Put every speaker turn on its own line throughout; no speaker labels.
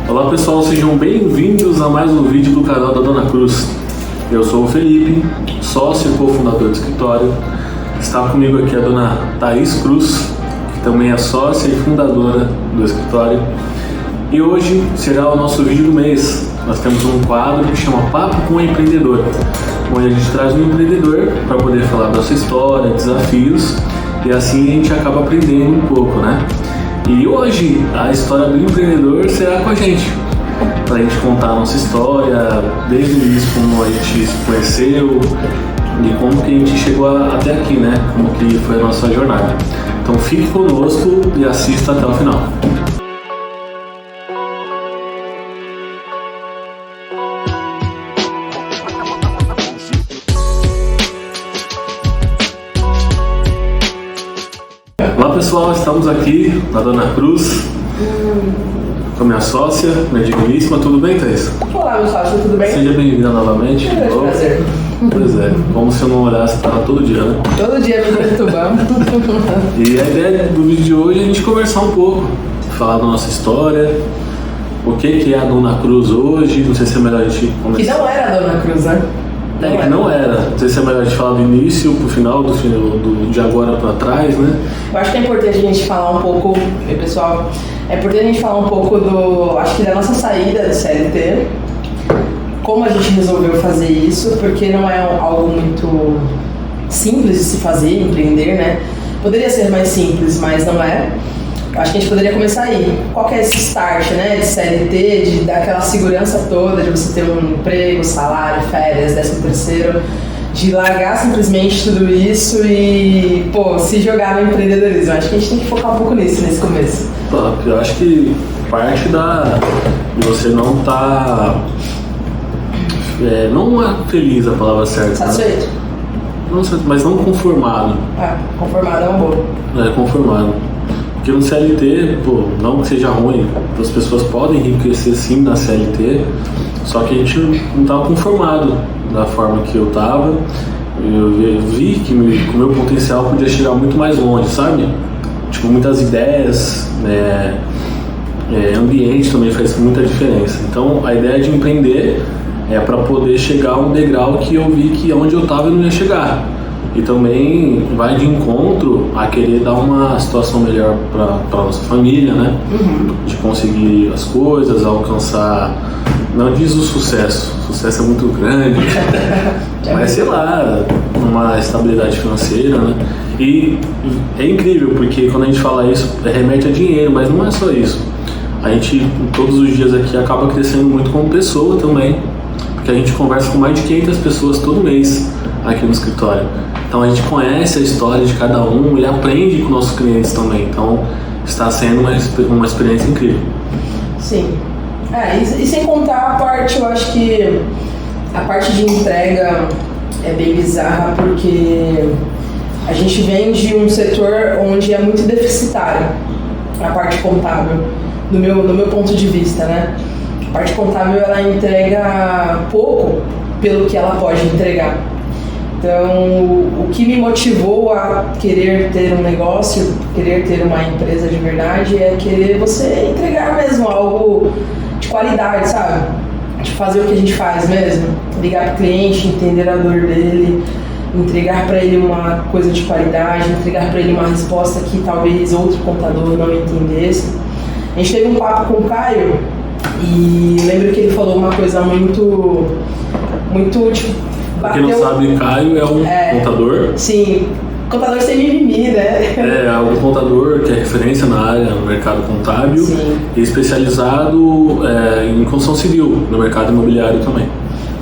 Olá pessoal, sejam bem-vindos a mais um vídeo do canal da Dona Cruz. Eu sou o Felipe, sócio e cofundador do escritório. Está comigo aqui a Dona Thaís Cruz, que também é sócia e fundadora do escritório. E hoje será o nosso vídeo do mês. Nós temos um quadro que chama Papo com o Empreendedor, onde a gente traz um empreendedor para poder falar da sua história, desafios, e assim a gente acaba aprendendo um pouco, né? E hoje a história do empreendedor será com a gente, para a gente contar a nossa história, desde o início, como a gente se conheceu e como que a gente chegou até aqui, né? Como que foi a nossa jornada. Então fique conosco e assista até o final. Olá pessoal, estamos aqui na Dona Cruz com a minha sócia, minha digníssima. Tudo bem, Thaís?
Olá, meu sócio, tudo bem?
Seja bem-vinda novamente.
É um prazer.
Pois é, como se eu não olhasse para todo dia, né?
Todo dia me perturbando.
E a ideia do vídeo de hoje é a gente conversar um pouco, falar da nossa história, o que é a Dona Cruz hoje. Não sei se é melhor a gente começar.
Que não era a Dona Cruz, né?
Não era. Não sei se é melhor a gente falar do início pro final, de agora para trás, né?
Eu acho que é importante a gente falar um pouco, pessoal, é importante a gente falar um pouco acho que da nossa saída do CLT, como a gente resolveu fazer isso, porque não é algo muito simples de se fazer, empreender, né? Poderia ser mais simples, mas não é. Acho que a gente poderia começar aí. Qual que é esse start, né, de CLT, de dar aquela segurança toda, de você ter um emprego, salário, férias, 13º, de largar simplesmente tudo isso e, se jogar no empreendedorismo. Acho que a gente tem que focar um pouco nisso, nesse começo.
Eu acho que parte de você não estar... não é feliz a palavra certa.
Satisfeito?
Né? Não, mas não conformado.
Conformado é uma boa.
Conformado. Porque no CLT, não que seja ruim, as pessoas podem enriquecer sim na CLT, só que a gente não estava conformado da forma que eu estava. Eu vi que o meu potencial podia chegar muito mais longe, sabe? Tipo, muitas ideias, ambiente também faz muita diferença. Então, a ideia de empreender é para poder chegar a um degrau que eu vi que onde eu estava eu não ia chegar. E também vai de encontro a querer dar uma situação melhor para nossa família, né? De conseguir as coisas, alcançar, não diz o sucesso é muito grande, mas sei lá, uma estabilidade financeira, né? E é incrível, porque quando a gente fala isso, remete a dinheiro, mas não é só isso. A gente, todos os dias aqui, acaba crescendo muito como pessoa também, porque a gente conversa com mais de 500 pessoas todo mês aqui no escritório. Então a gente conhece a história de cada um e aprende com nossos clientes também. Então está sendo uma experiência incrível.
Sim. E sem contar a parte, eu acho que a parte de entrega é bem bizarra, porque a gente vem de um setor onde é muito deficitário a parte contábil, do meu ponto de vista, né? A parte contábil, ela entrega pouco pelo que ela pode entregar. Então, o que me motivou a querer ter um negócio, querer ter uma empresa de verdade, é querer você entregar mesmo algo de qualidade, sabe? De fazer o que a gente faz mesmo. Ligar para o cliente, entender a dor dele, entregar para ele uma coisa de qualidade, entregar para ele uma resposta que talvez outro contador não entendesse. A gente teve um papo com o Caio e lembro que ele falou uma coisa muito
Pra quem não sabe, Caio é um contador.
Sim, contador sem mimimi, né?
É um contador que é referência na área, no mercado contábil.
Sim.
E especializado em construção civil, no mercado imobiliário também.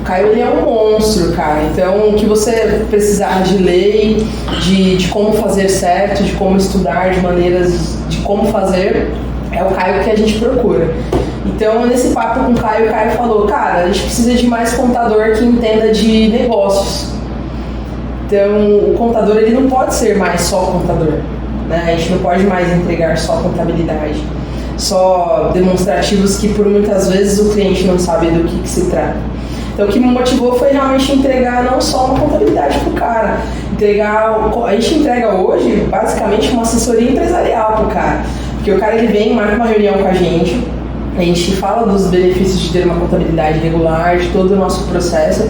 O Caio, ele é um monstro, cara. Então, o que você precisar de lei, de como fazer certo, de como estudar, de maneiras de como fazer, é o Caio que a gente procura. Então, nesse papo com o Caio falou, cara, a gente precisa de mais contador que entenda de negócios. Então, o contador, ele não pode ser mais só contador, né? A gente não pode mais entregar só contabilidade, só demonstrativos que, por muitas vezes, o cliente não sabe do que se trata. Então, o que me motivou foi realmente entregar não só uma contabilidade pro cara, a gente entrega hoje, basicamente, uma assessoria empresarial pro cara. Porque o cara, ele vem, marca uma reunião com a gente, A gente fala dos benefícios de ter uma contabilidade regular, de todo o nosso processo,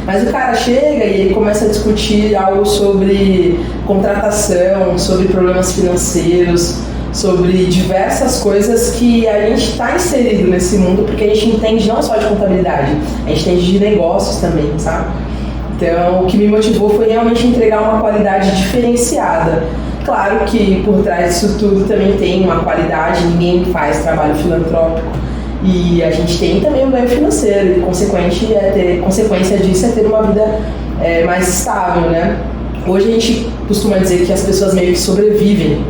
mas o cara chega e ele começa a discutir algo sobre contratação, sobre problemas financeiros, sobre diversas coisas que a gente está inserido nesse mundo, porque a gente entende não só de contabilidade, a gente entende de negócios também, sabe? Então, o que me motivou foi realmente entregar uma qualidade diferenciada. Claro que por trás disso tudo também tem uma qualidade, ninguém faz trabalho filantrópico e a gente tem também um ganho financeiro e consequência disso é ter uma vida mais estável, né? Hoje a gente costuma dizer que as pessoas meio que sobrevivem,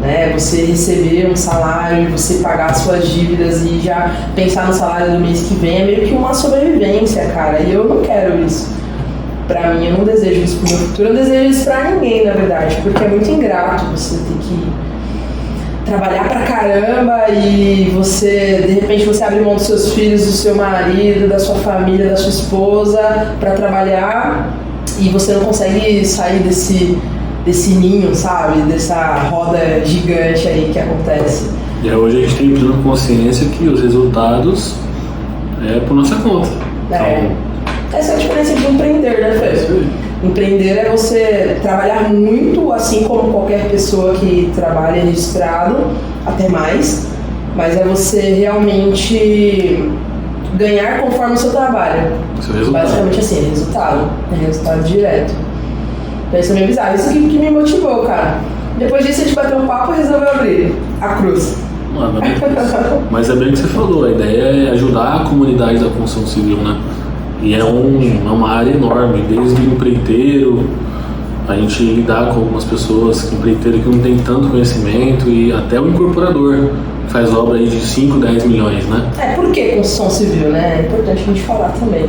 né? Você receber um salário, você pagar as suas dívidas e já pensar no salário do mês que vem é meio que uma sobrevivência, cara, e eu não quero isso. Pra mim, eu não desejo isso pro meu futuro, eu não desejo isso pra ninguém, na verdade, porque é muito ingrato você ter que trabalhar pra caramba e você, de repente, você abre mão dos seus filhos, do seu marido, da sua família, da sua esposa pra trabalhar e você não consegue sair desse ninho, sabe? Dessa roda gigante aí que acontece.
E hoje a gente tem plena consciência que os resultados é por nossa conta.
Essa é a diferença de empreender, né, Fê? Empreender é você trabalhar muito, assim como qualquer pessoa que trabalha registrado, até mais, mas é você realmente ganhar conforme o seu trabalho.
Seu resultado.
Basicamente assim, é resultado direto. Então isso é meio bizarro, isso que me motivou, cara. Depois disso a gente bateu um papo e resolveu abrir a cruz.
Mas é bem o que você falou, a ideia é ajudar a comunidade da construção civil, né? E é uma área enorme, desde o empreiteiro, a gente lidar com algumas pessoas, empreiteiro que não tem tanto conhecimento, e até o incorporador, que faz obra aí de 5, 10 milhões, né?
Por que construção civil, né? É importante a gente falar também.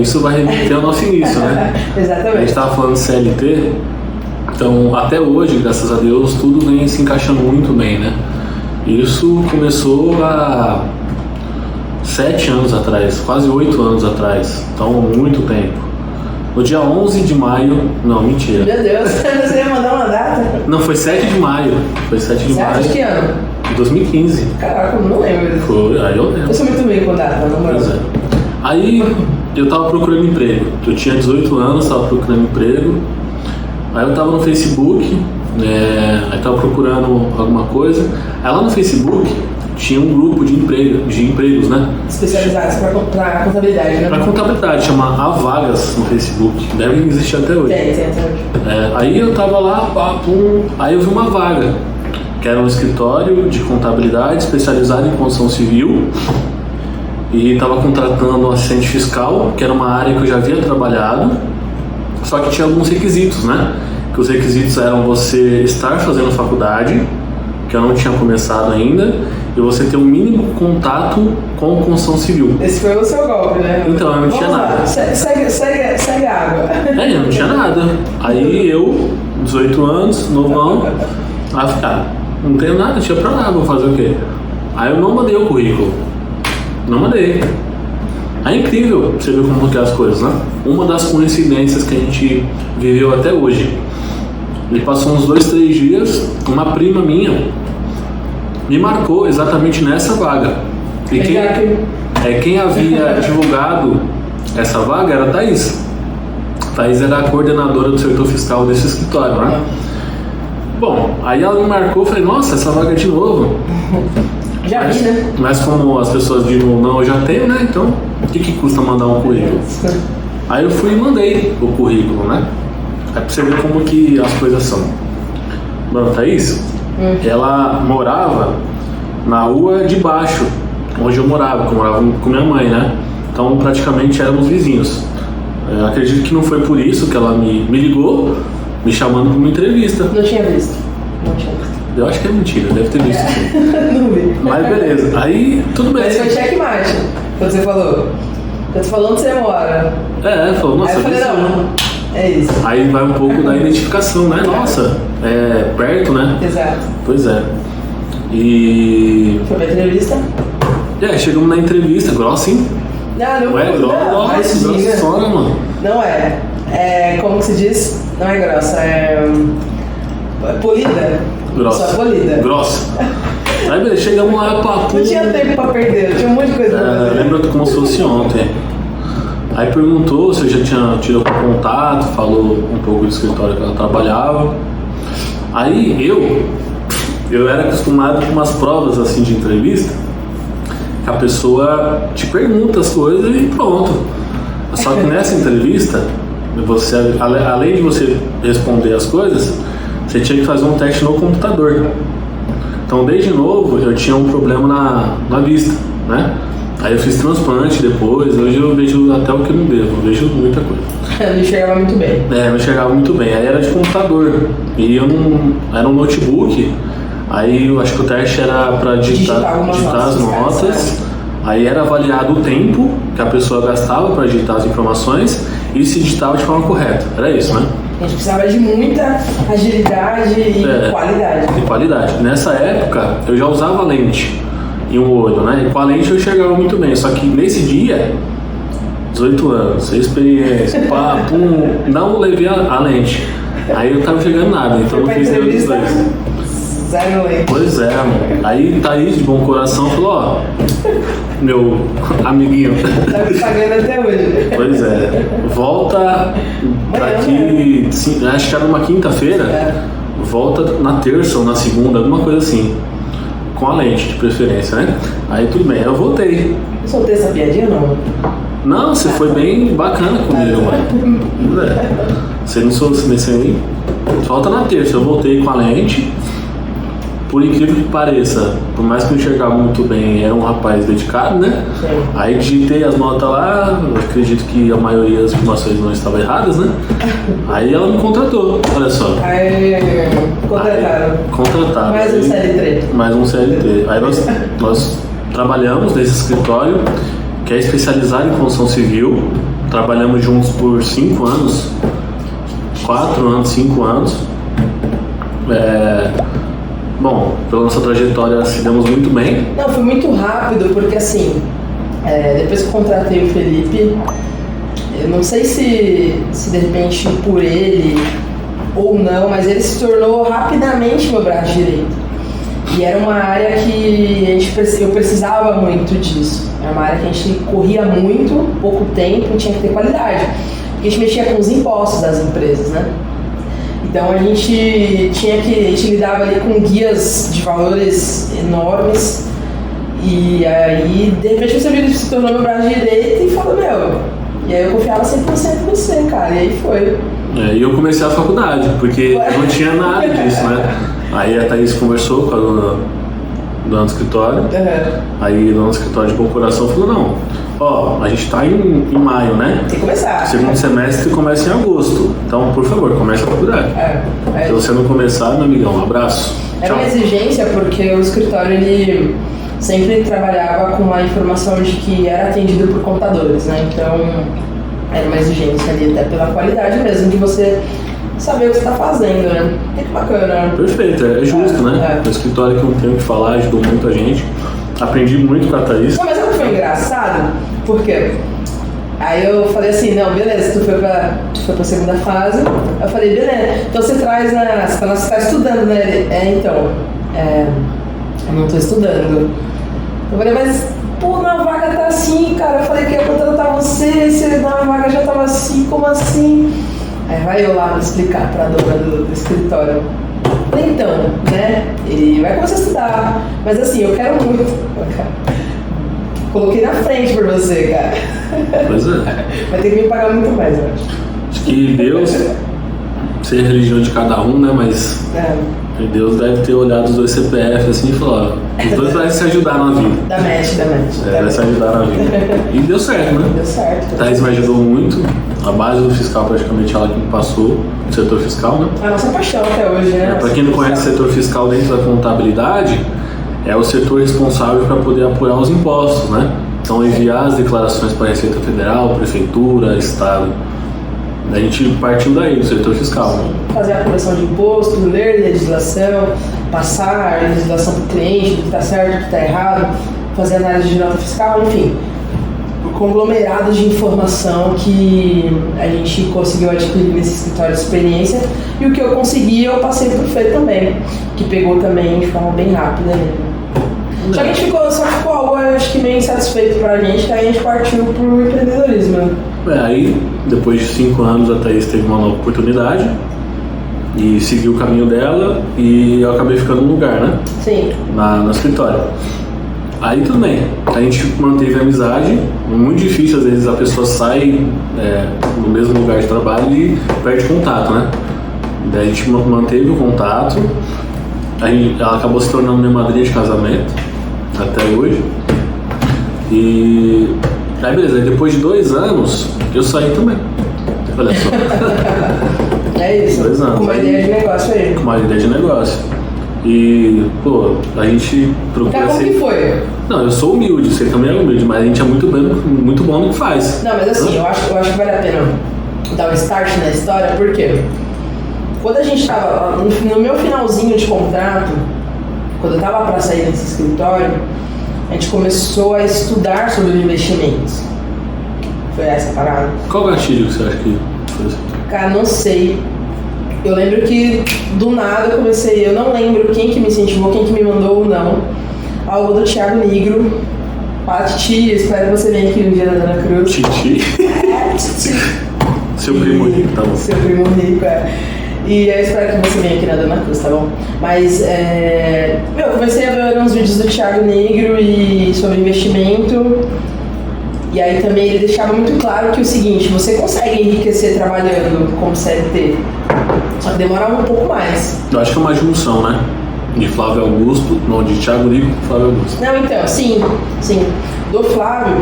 Isso vai remeter ao nosso início, né?
Exatamente.
A gente estava falando de CLT, então até hoje, graças a Deus, tudo vem se encaixando muito bem, né? Isso começou há 7 anos atrás, quase 8 anos atrás, então muito tempo. No dia 11 de maio, não, mentira.
Meu Deus, você ia mandar uma data?
Não, foi 7 de maio,
Você acha de que ano?
2015.
Caraca, eu não lembro.
Foi, aí eu lembro.
Eu sou muito ruim com data, não lembro.
Pois é. Aí eu tava procurando emprego, eu tinha 18 anos, tava procurando emprego, aí eu tava no Facebook, aí tava procurando alguma coisa, aí lá no Facebook tinha um grupo de empregos, né?
Especializados para contabilidade, né?
Para contabilidade, chama Há Vagas no Facebook, deve existir até hoje.
Tem até hoje.
Aí eu tava lá, aí eu vi uma vaga, que era um escritório de contabilidade especializado em construção civil, e estava contratando um assistente fiscal, que era uma área que eu já havia trabalhado, só que tinha alguns requisitos, né? Que os requisitos eram você estar fazendo faculdade, que eu não tinha começado ainda, e você ter um mínimo contato com construção civil.
Esse foi o seu golpe, né?
Então, eu não tinha nada.
Segue a água.
Eu não tinha nada. Aí eu, 18 anos, novão, não tenho nada, tinha pra lá, vou fazer o quê? Aí eu não mandei o currículo. Não mandei. É incrível você ver como que é as coisas, né? Uma das coincidências que a gente viveu até hoje. E passou uns 2, 3 dias, uma prima minha me marcou exatamente nessa vaga. E quem havia divulgado essa vaga era a Thaís. A Thaís era a coordenadora do setor fiscal desse escritório, né? Bom, aí ela me marcou, falei, nossa, essa vaga de novo.
Já vi, né?
Mas como as pessoas viram, não, eu já tenho, né? Então, o que custa mandar um currículo? Aí eu fui e mandei o currículo, né? É pra você ver como que as coisas são. Mano, Thaís, ela morava na rua de baixo, onde eu morava com minha mãe, né? Então praticamente éramos vizinhos. Eu acredito que não foi por isso que ela me ligou, me chamando para uma entrevista.
Não tinha visto.
Eu acho que é mentira, deve ter visto sim.
Não vi.
Mas beleza, aí tudo bem.
Mas foi checkmate, quando você falou. Eu tô falando onde você mora.
Falou, nossa,
aí eu falei, não, é isso.
Aí vai um pouco da identificação, né? Nossa, é perto, né?
Exato.
Pois é. E...
Foi pra entrevista?
Chegamos na entrevista, grossa, hein?
Não
é grossona, mano.
Não é. Como que se diz? Não é grossa, é polida.
Grossa.
Só polida.
Grossa. Aí beleza, chegamos lá, papo.
Não tinha tempo pra perder, tinha um monte de coisa pra fazer.
Lembra como se fosse ontem. Aí perguntou se eu já tinha tido algum contato, falou um pouco do escritório que ela trabalhava. Aí eu era acostumado com umas provas assim de entrevista, que a pessoa te pergunta as coisas e pronto. Só que nessa entrevista, você, além de você responder as coisas, você tinha que fazer um teste no computador. Então desde novo eu tinha um problema na vista, né? Aí eu fiz transplante depois, hoje eu vejo até o que eu não devo, eu vejo muita coisa.
Eu não enxergava muito bem.
Não enxergava muito bem, aí era de computador, e eu não, era um notebook, aí eu acho que o teste era para digitar as notas, aí era avaliado o tempo que a pessoa gastava para digitar as informações e se digitava de forma correta, era isso, né?
A gente precisava de muita agilidade e qualidade.
E qualidade. Nessa época eu já usava lente em um olho, né? E com a lente eu enxergava muito bem. Só que nesse dia, 18 anos, sem experiência, não levei a lente. Aí eu tava enxergando nada, então eu fiz nenhum dos dois.
Zero lente.
Pois é, mano. Aí Thaís, de bom coração, falou: ó, meu amiguinho.
Tá me pagando até hoje.
Pois é. Volta daqui, acho que era numa quinta-feira. Volta na terça ou na segunda, alguma coisa assim. Com a lente, de preferência, né? Aí tudo bem, eu voltei.
Eu soltei essa piadinha ou não?
Não, você foi bem bacana comigo, mano. Você não soube se mexer aí. Volta na terça, eu voltei com a lente. Por incrível que pareça, por mais que eu enxergava muito bem, era um rapaz dedicado, né?
Sim.
Aí digitei as notas lá, eu acredito que a maioria das informações não estavam erradas, né? Aí ela me contratou, olha só.
Aí, contrataram.
Contrataram.
Mais um CLT.
Mais um CLT. Aí nós trabalhamos nesse escritório, que é especializado em construção civil. Trabalhamos juntos por 5 anos. 4 anos, 5 anos. Bom, pela nossa trajetória, se demos muito bem.
Não, foi muito rápido, porque assim, depois que eu contratei o Felipe, eu não sei se de repente por ele ou não, mas ele se tornou rapidamente meu braço direito. E era uma área que eu precisava muito disso. Era uma área que a gente corria muito, pouco tempo, tinha que ter qualidade. Porque a gente mexia com os impostos das empresas, né? Então a gente lidava ali com guias de valores enormes, e aí de repente você viu, se tornou meu braço direito e falou, e aí eu confiava 100% em você, cara, e aí foi.
E eu comecei a faculdade, porque não tinha nada disso, né? Aí a Thaís conversou com a dona do escritório, aí a dona do escritório de bom coração falou, não, ó, a gente tá em maio, né?
Tem que começar.
Segundo semestre começa em agosto, então, por favor, comece a faculdade. Se você não começar, meu amigão, um abraço.
Era uma exigência, porque o escritório, ele sempre trabalhava com uma informação de que era atendido por contadores, né? Então, era uma exigência ali, até pela qualidade mesmo, de você saber o que você está fazendo, né? Que bacana.
Perfeito, é justo, né? O escritório que eu não tenho o que falar, ajudou muito a gente. Aprendi muito com a Thaís.
Não, mas sabe o que foi engraçado? Por quê? Aí eu falei assim, não, beleza, tu foi pra segunda fase. Eu falei, beleza, então você traz você tá estudando, né? Então, eu não tô estudando. Eu falei, mas, pô, na vaga tá assim, cara. Eu falei que ia contratar você, se na vaga já tava assim, como assim? Aí vai eu lá explicar pra dona do escritório. Então, né, ele vai começar a estudar, mas assim, eu quero muito. Coloquei na frente por você, cara.
Pois é.
Vai ter que me pagar muito mais, eu acho.
Acho que Deus, sei a religião de cada um, né, mas Deus deve ter olhado os dois CPF assim e falou, ó, os dois vão se ajudar na vida.
Da match.
Vai se ajudar na vida. E deu certo, né?
Deu certo.
A Thaís me ajudou muito. A base do fiscal, praticamente, ela que me passou, o setor fiscal, né?
A nossa paixão até hoje, né?
Para quem não conhece o setor fiscal dentro da contabilidade, é o setor responsável para poder apurar os impostos, né? Então, enviar as declarações para a Receita Federal, Prefeitura, Estado. A gente partiu daí, do setor fiscal.
Fazer a apuração de imposto, ler legislação, passar a legislação para o cliente, do que está certo, do que está errado, fazer análise de nota fiscal, enfim. Conglomerado de informação que a gente conseguiu adquirir nesse escritório de experiência, e o que eu consegui eu passei para o Fê também, que pegou também de forma bem rápida. Só que a gente ficou algo, acho que meio insatisfeito pra gente, que aí a gente partiu pro empreendedorismo, né?
Aí, depois de 5 anos, a Thaís teve uma nova oportunidade e seguiu o caminho dela e eu acabei ficando no lugar, né?
Sim.
No escritório. Aí tudo bem, a gente manteve a amizade, muito difícil às vezes a pessoa sai no mesmo lugar de trabalho e perde contato, né? Daí a gente manteve o contato, aí ela acabou se tornando minha madrinha de casamento, até hoje. E aí beleza, aí depois de 2 anos eu saí também. Olha só.
É isso,
2 anos.
Com uma ideia de negócio aí.
Com uma ideia de negócio. E, pô, a gente procura
Cara, como que foi?
Não, eu sou humilde, você também é humilde, mas a gente é muito bom no que faz.
Não, mas assim, eu acho que vale a pena dar um start na história, porque quando a gente tava no meu finalzinho de contrato, quando eu tava para sair desse escritório, a gente começou a estudar sobre investimentos. Foi essa a parada.
Qual gatilho que você acha que foi isso?
Cara, não sei. Eu lembro que do nada eu comecei, eu não lembro quem que me incentivou, quem que me mandou ou não. Algo do Thiago Nigro. Titi, espero que você venha aqui no dia da Dona Cruz.
Titi?
Titi.
Seu primo rico, tá bom.
Seu primo rico, E eu espero que você venha aqui na Dona Cruz, tá bom? Mas, eu comecei a ver uns vídeos do Thiago Nigro e sobre investimento. E aí também ele deixava muito claro que o seguinte, você consegue enriquecer trabalhando como CLT, só que demora um pouco mais.
Eu acho que é uma junção, né? De Flávio Augusto, não, de Thiago Nigro com Flávio Augusto.
Não, então, sim. Do Flávio,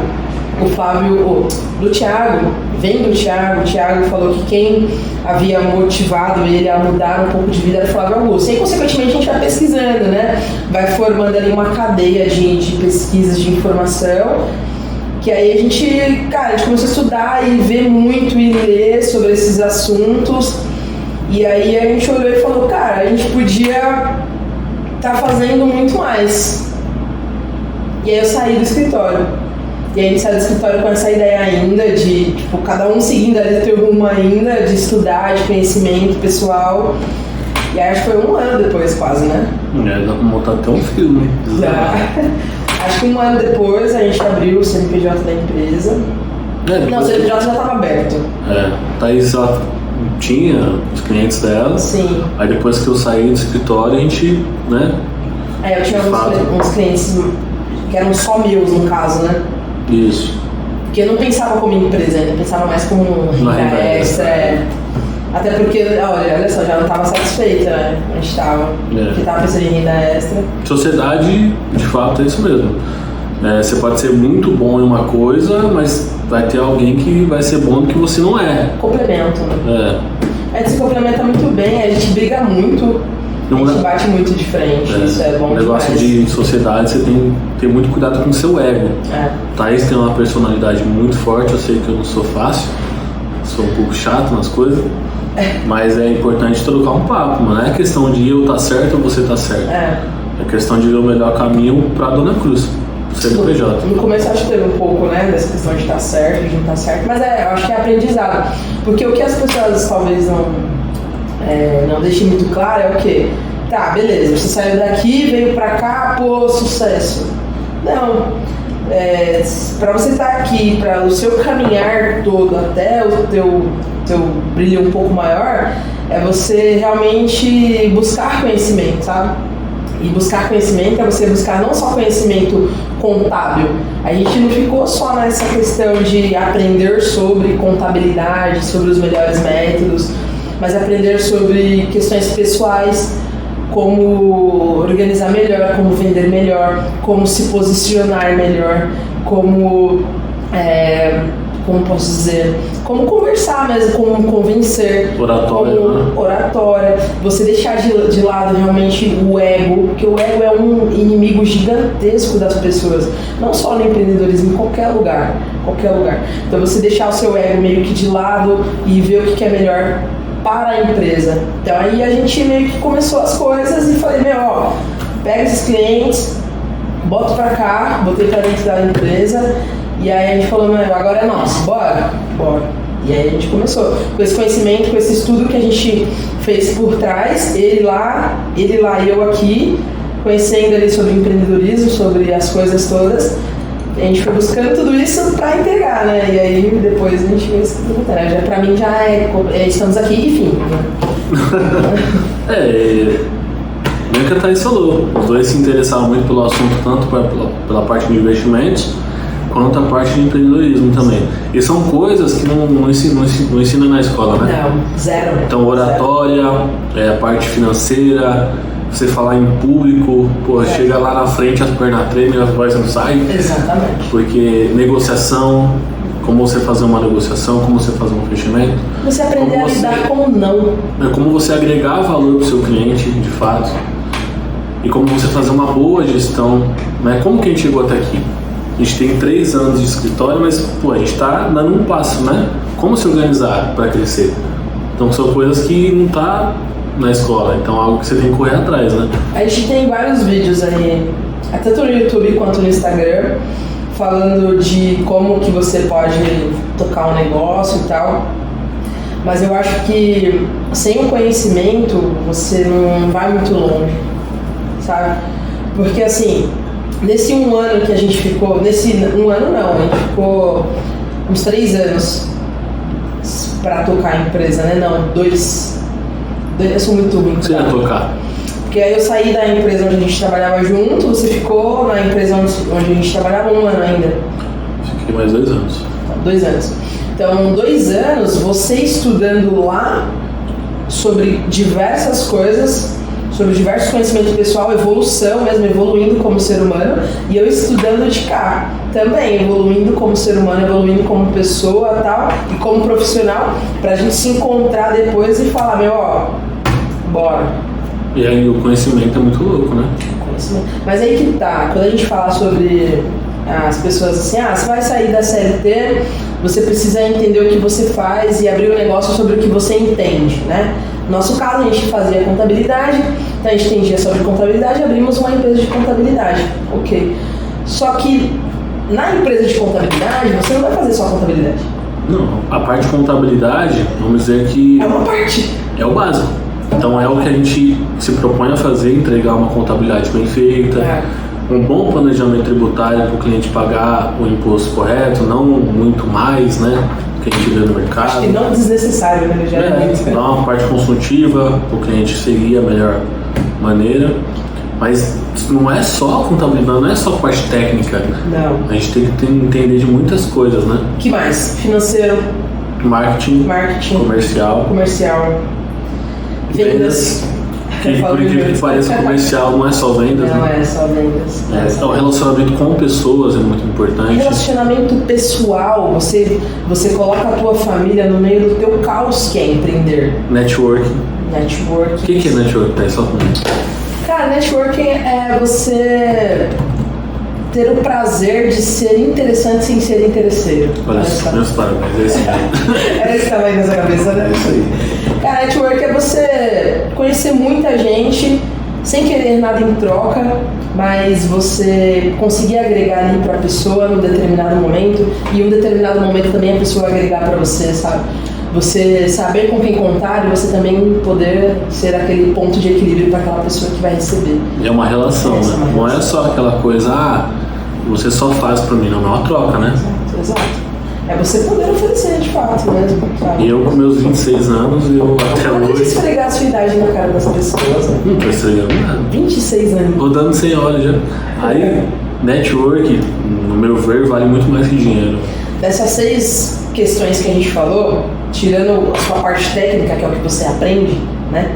do Thiago, vem do Thiago, o Thiago falou que quem havia motivado ele a mudar um pouco de vida era o Flávio Augusto. E, consequentemente, a gente vai pesquisando, né? Vai formando ali uma cadeia de pesquisas, de informação, que aí a gente começou a estudar e ver muito e ler sobre esses assuntos. E aí a gente olhou e falou, cara, a gente podia estar fazendo muito mais. E aí eu saí do escritório. E aí a gente saiu do escritório com essa ideia ainda de, tipo, cada um seguindo ali o teu rumo ainda, de estudar, de conhecimento pessoal. E aí acho que foi 1 ano depois quase, né?
Dá pra montar até um filme.
Acho que 1 ano depois a gente abriu o CNPJ da empresa. Não, o CNPJ já estava aberto.
Thaís, ela tinha os clientes dela.
Sim.
Aí depois que eu saí do escritório, a gente, né?
Eu tinha uns clientes que eram só meus, no caso, né?
Isso.
Porque eu não pensava como empresa, eu pensava mais como renda extra. Até porque, olha só, já não estava satisfeita, né? A gente estava. Porque estava pensando em renda extra.
Sociedade, de fato, é isso mesmo. Você pode ser muito bom em uma coisa, mas vai ter alguém que vai ser bom no que você não é.
Complemento, né? A gente se complementa muito bem, a gente briga muito, a gente bate muito de frente, isso é bom.
O negócio de sociedade, você tem que ter muito cuidado com o seu ego. Thaís tem uma personalidade muito forte, eu sei que eu não sou fácil, sou um pouco chato nas coisas, mas é importante trocar um papo, não é questão de eu estar certo ou você estar certo. É questão de ver o melhor caminho para Dona Cruz. CNPJ.
No começo acho que teve um pouco, né, dessa questão de estar certo, de não estar certo, mas eu acho que é aprendizado. Porque o que as pessoas talvez não deixem muito claro é o quê? Tá, beleza, você saiu daqui, veio pra cá, pô, sucesso. Não. Pra você estar aqui, para o seu caminhar todo até o teu brilho um pouco maior, é você realmente buscar conhecimento, sabe? E buscar conhecimento é você buscar não só conhecimento contábil. A gente não ficou só nessa questão de aprender sobre contabilidade, sobre os melhores métodos, mas aprender sobre questões pessoais, como organizar melhor, como vender melhor, como se posicionar melhor, como posso dizer, como conversar mesmo, como convencer, oratória, você deixar de lado realmente o ego, porque o ego é um inimigo gigantesco das pessoas, não só no empreendedorismo, em qualquer lugar. Então você deixar o seu ego meio que de lado e ver o que é melhor para a empresa. Então aí a gente meio que começou as coisas e falei, pega esses clientes, bota pra cá, botei pra dentro da empresa. E aí a gente falou, agora é nosso, bora. E aí a gente começou com esse conhecimento, com esse estudo que a gente fez por trás, ele lá e eu aqui, conhecendo ali sobre empreendedorismo, sobre as coisas todas. A gente foi buscando tudo isso para entregar, né? E aí depois a gente fez tudo. Pra mim já estamos aqui, enfim.
Nem que a Thaís falou, os dois se interessaram muito pelo assunto, tanto pela parte de investimentos, quanto a parte de empreendedorismo também. E são coisas que não ensina na escola, né?
Não, zero.
Então, oratória, a parte financeira, você falar em público, chega lá na frente, as pernas tremem, as vozes não saem.
Exatamente.
Porque negociação, como você fazer uma negociação, como você fazer um fechamento.
Você aprender a lidar com o não.
Como você agregar valor para o seu cliente, de fato. E como você fazer uma boa gestão, né? Como que a gente chegou até aqui? A gente tem 3 anos de escritório, mas a gente está dando um passo, né? Como se organizar para crescer? Então são coisas que não tá na escola, então é algo que você tem que correr atrás, né?
A gente tem vários vídeos aí, tanto no YouTube quanto no Instagram, falando de como que você pode tocar um negócio e tal. Mas eu acho que sem o conhecimento você não vai muito longe, sabe? Porque assim, nesse 1 ano que a gente ficou, a gente ficou uns 3 anos para tocar a empresa, né? Não, 2. Eu sou muito ruim.
Você ia tocar?
Porque aí eu saí da empresa onde a gente trabalhava junto, você ficou na empresa onde a gente trabalhava 1 ano ainda.
Fiquei mais 2 anos.
2 anos. Então, 2 anos, você estudando lá sobre diversas coisas, sobre diversos conhecimentos pessoal, evolução mesmo, evoluindo como ser humano, e eu estudando de cá também, evoluindo como ser humano, evoluindo como pessoa e tal, e como profissional, pra gente se encontrar depois e falar, bora.
E aí o conhecimento é muito louco, né?
Mas aí que tá, quando a gente fala sobre as pessoas assim, você vai sair da CLT, você precisa entender o que você faz e abrir um negócio sobre o que você entende, né? No nosso caso, a gente fazia contabilidade, então a gente entendia sobre contabilidade e abrimos uma empresa de contabilidade, ok. Só que na empresa de contabilidade, você não vai fazer só contabilidade.
Não, a parte de contabilidade, vamos dizer que...
É uma parte.
É o básico. Então é o que a gente se propõe a fazer, entregar uma contabilidade bem feita, um bom planejamento tributário para o cliente pagar o imposto correto, não muito mais, né, que a gente vê no mercado.
Acho que não desnecessário, né, geralmente.
Dar uma parte consultiva para o cliente seguir a melhor maneira, mas não é só contabilidade, não é só parte técnica.
Não.
A gente tem que entender de muitas coisas, né?
Que mais? Financeiro.
Marketing.
Comercial. Vendas.
Que por incrível que pareça, comercial não é só vendas.
Não
né?
é só vendas.
Então, o relacionamento com pessoas é muito importante.
Relacionamento pessoal, você coloca a tua família no meio do teu caos, que é empreender.
Networking. O que é networking? Tá, só comigo.
Cara, networking é você ter o prazer de ser interessante sem ser interesseiro.
Olha, meus parabéns, é isso aí.
É esse tamanho dessa cabeça, né?
É isso aí.
Cara, network é você conhecer muita gente sem querer nada em troca, mas você conseguir agregar ali pra pessoa num determinado momento e em um determinado momento também a pessoa agregar pra você, sabe? Você saber com quem contar e você também poder ser aquele ponto de equilíbrio para aquela pessoa que vai receber.
É uma relação, né? Não é só aquela coisa, você só faz pra mim, não é uma troca, né?
Exato. É você poder oferecer de fato mesmo, sabe?
E eu com meus 26 anos, eu até
hoje... Não pode esfregar a sua idade na cara das pessoas, né?
Não tô esfregando nada.
26 anos.
Rodando sem óleo já. Aí, network, no meu ver, vale muito mais que dinheiro.
Dessas 6 questões que a gente falou, tirando a sua parte técnica, que é o que você aprende, né?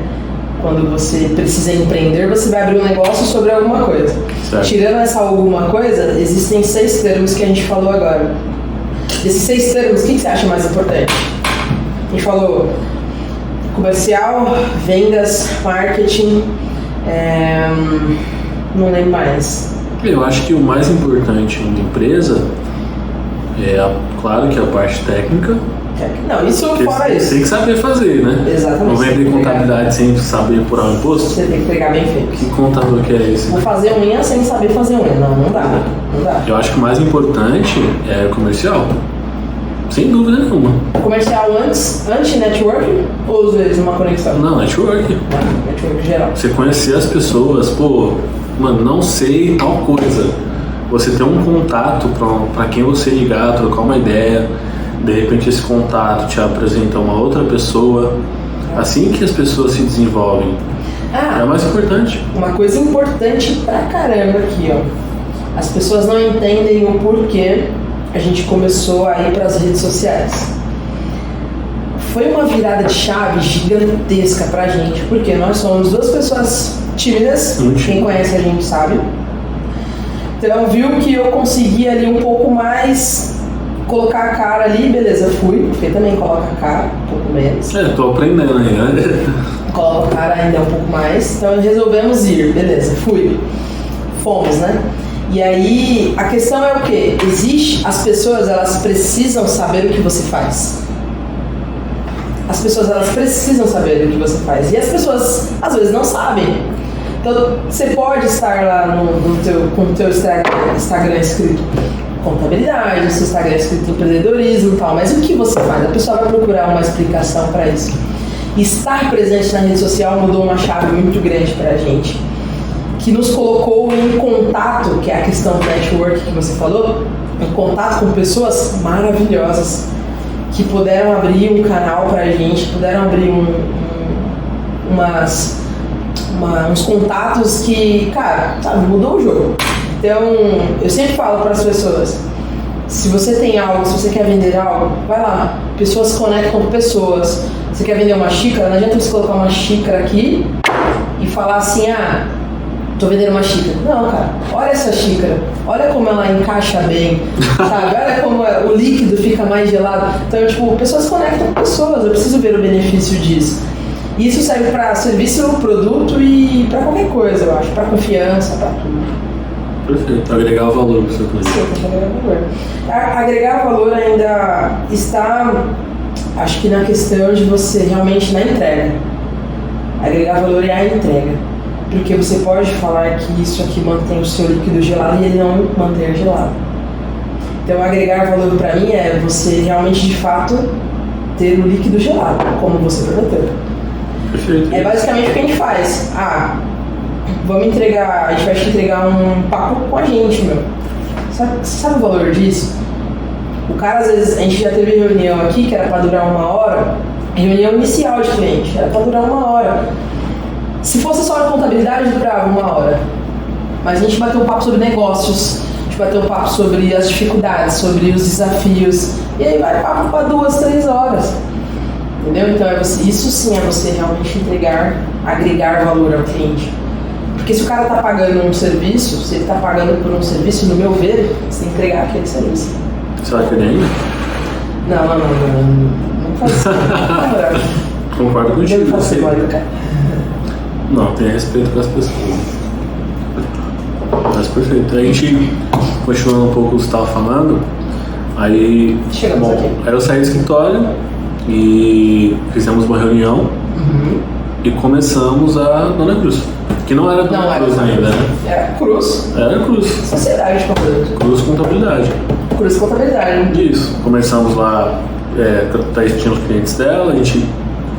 Quando você precisa empreender, você vai abrir um negócio sobre alguma coisa.
Certo.
Tirando essa alguma coisa, existem 6 termos que a gente falou agora. Desses 6 termos, o que você acha mais importante? A gente falou comercial, vendas, marketing, não lembro mais.
Eu acho que o mais importante em uma empresa claro que a parte técnica.
Não, isso fora isso.
Você tem que saber fazer, né?
Exatamente.
Não vem de contabilidade sem saber apurar um imposto.
Você tem que pegar bem feito.
Que contador que é esse?
Vou fazer unha sem saber fazer unha. Não dá.
Eu acho que o mais importante é o comercial. Sem dúvida nenhuma.
Comercial anti-networking ou às vezes uma conexão?
Não, networking.
Networking geral.
Você conhecer as pessoas, mano, não sei tal coisa. Você ter um contato para quem você ligar, trocar uma ideia, de repente esse contato te apresenta uma outra pessoa, assim que as pessoas se desenvolvem. É o mais importante.
Uma coisa importante pra caramba aqui, ó. As pessoas não entendem o porquê a gente começou a ir para as redes sociais. Foi uma virada de chave gigantesca pra gente, porque nós somos duas pessoas tímidas, quem conhece a gente sabe. Então viu que eu consegui ali um pouco mais colocar a cara ali, beleza, fui, porque também coloca a cara, um pouco menos.
Tô aprendendo aí, né?
Coloca a cara ainda um pouco mais, então resolvemos ir, beleza, fui. Fomos, né? E aí, a questão é o quê? As pessoas, elas precisam saber o que você faz. As pessoas, elas precisam saber o que você faz. E as pessoas, às vezes, não sabem. Então, você pode estar lá com o teu Instagram escrito contabilidade, o seu Instagram escrito empreendedorismo e tal, mas o que você faz? A pessoa vai procurar uma explicação para isso. Estar presente na rede social mudou uma chave muito grande para a gente, que nos colocou em contato, que é a questão do network que você falou, em contato com pessoas maravilhosas, que puderam abrir um canal pra gente, puderam abrir uns contatos que, cara, sabe, mudou o jogo. Então, eu sempre falo para as pessoas, se você tem algo, se você quer vender algo, vai lá. Pessoas se conectam com pessoas. Você quer vender uma xícara, não adianta você colocar uma xícara aqui e falar assim, tô vendendo uma xícara. Não, cara, olha essa xícara, olha como ela encaixa bem, sabe? Olha como o líquido fica mais gelado. Então, tipo, pessoas se conectam com pessoas, eu preciso ver o benefício disso. E isso serve para serviço, produto e para qualquer coisa, eu acho, para confiança, para tudo.
Perfeito, agregar valor para o seu cliente.
Sim, agregar valor. Agregar valor ainda está, acho que na questão de você realmente na entrega. Agregar valor é a entrega. Porque você pode falar que isso aqui mantém o seu líquido gelado e ele não manter gelado. Então, agregar valor para mim é você realmente, de fato, ter o líquido gelado, como você prometeu.
Perfeito.
É basicamente o que a gente faz. A gente vai te entregar um papo com a gente, meu. Sabe o valor disso? O cara, às vezes, a gente já teve reunião aqui que era para durar 1 hora, reunião inicial de cliente, era para durar 1 hora. Se fosse só a contabilidade, durava 1 hora. Mas a gente bateu um papo sobre negócios, a gente bateu um papo sobre as dificuldades, sobre os desafios. E aí vai papo para 2, 3 horas. Entendeu? Então isso sim é você realmente agregar valor ao cliente. Porque se o cara está pagando um serviço, se ele está pagando por um serviço, no meu ver, você tem que entregar aquele serviço.
Você vai querer ainda?
Não faz isso.
Concordo contigo.
Não faço igual, cara.
Não, tenha respeito com as pessoas. Mas perfeito. A gente, continuando um pouco o que você estava falando, aí,
chegamos aqui.
Aí eu saí do escritório e fizemos uma reunião e começamos a Dona Cruz. Que não era Dona Cruz ainda, né?
Era Cruz.
Era Cruz.
Sociedade de contabilidade.
Cruz Contabilidade.
Cruz Contabilidade.
Isso. Começamos lá, tinha os clientes dela, a gente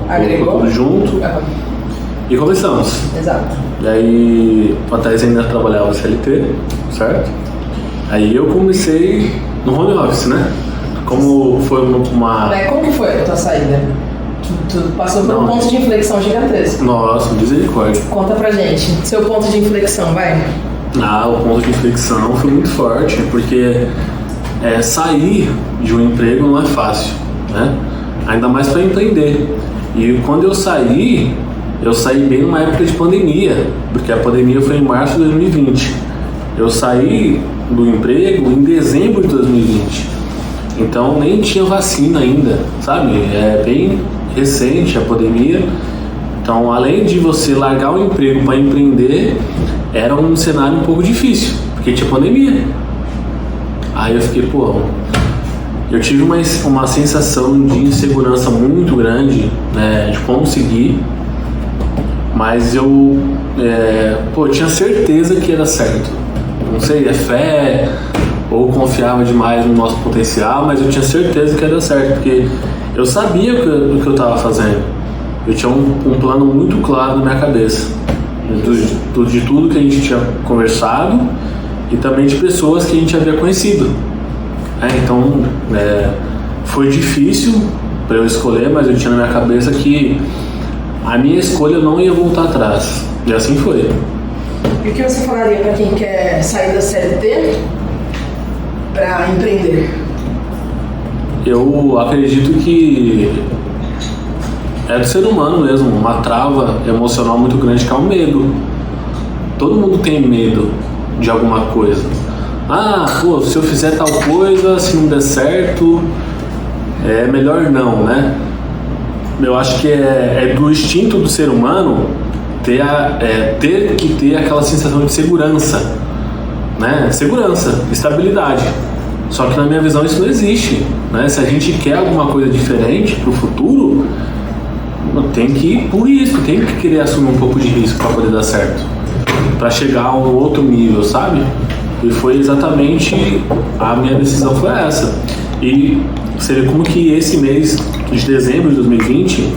agregou
tudo junto. E começamos.
Exato.
E aí, a Thais ainda trabalhava CLT, certo? Aí eu comecei no home office, né? Como foi uma...
Como que foi a tua saída? Tu passou por um ponto de inflexão gigantesco.
Nossa, misericórdia.
Conta pra gente, seu ponto de inflexão, vai.
O ponto de inflexão foi muito forte, porque sair de um emprego não é fácil, né? Ainda mais para empreender. E quando eu saí bem numa época de pandemia, porque a pandemia foi em março de 2020. Eu saí do emprego em dezembro de 2020. Então nem tinha vacina ainda, sabe? É bem recente a pandemia. Então, além de você largar o emprego para empreender, era um cenário um pouco difícil, porque tinha pandemia. Aí eu fiquei, eu tive uma sensação de insegurança muito grande, né, de conseguir, mas eu tinha certeza que era certo. Não sei, é fé ou confiava demais no nosso potencial, mas eu tinha certeza que era certo, porque eu sabia o que eu estava fazendo. Eu tinha um plano muito claro na minha cabeça. de tudo que a gente tinha conversado e também de pessoas que a gente havia conhecido. Então, foi difícil para eu escolher, mas eu tinha na minha cabeça que a minha escolha eu não ia voltar atrás. E assim foi.
E o que você falaria para quem quer sair da CLT para empreender?
Eu acredito que é do ser humano mesmo, uma trava emocional muito grande que é o medo. Todo mundo tem medo de alguma coisa. Se eu fizer tal coisa, se não der certo, é melhor não, né? Eu acho que é do instinto do ser humano ter que ter aquela sensação de segurança, né? Segurança, estabilidade. Só que na minha visão isso não existe, né? Se a gente quer alguma coisa diferente para o futuro, tem que ir por isso, tem que querer assumir um pouco de risco para poder dar certo, para chegar a um outro nível, sabe? E foi exatamente a minha decisão foi essa. E você vê como que esse mês de dezembro de 2020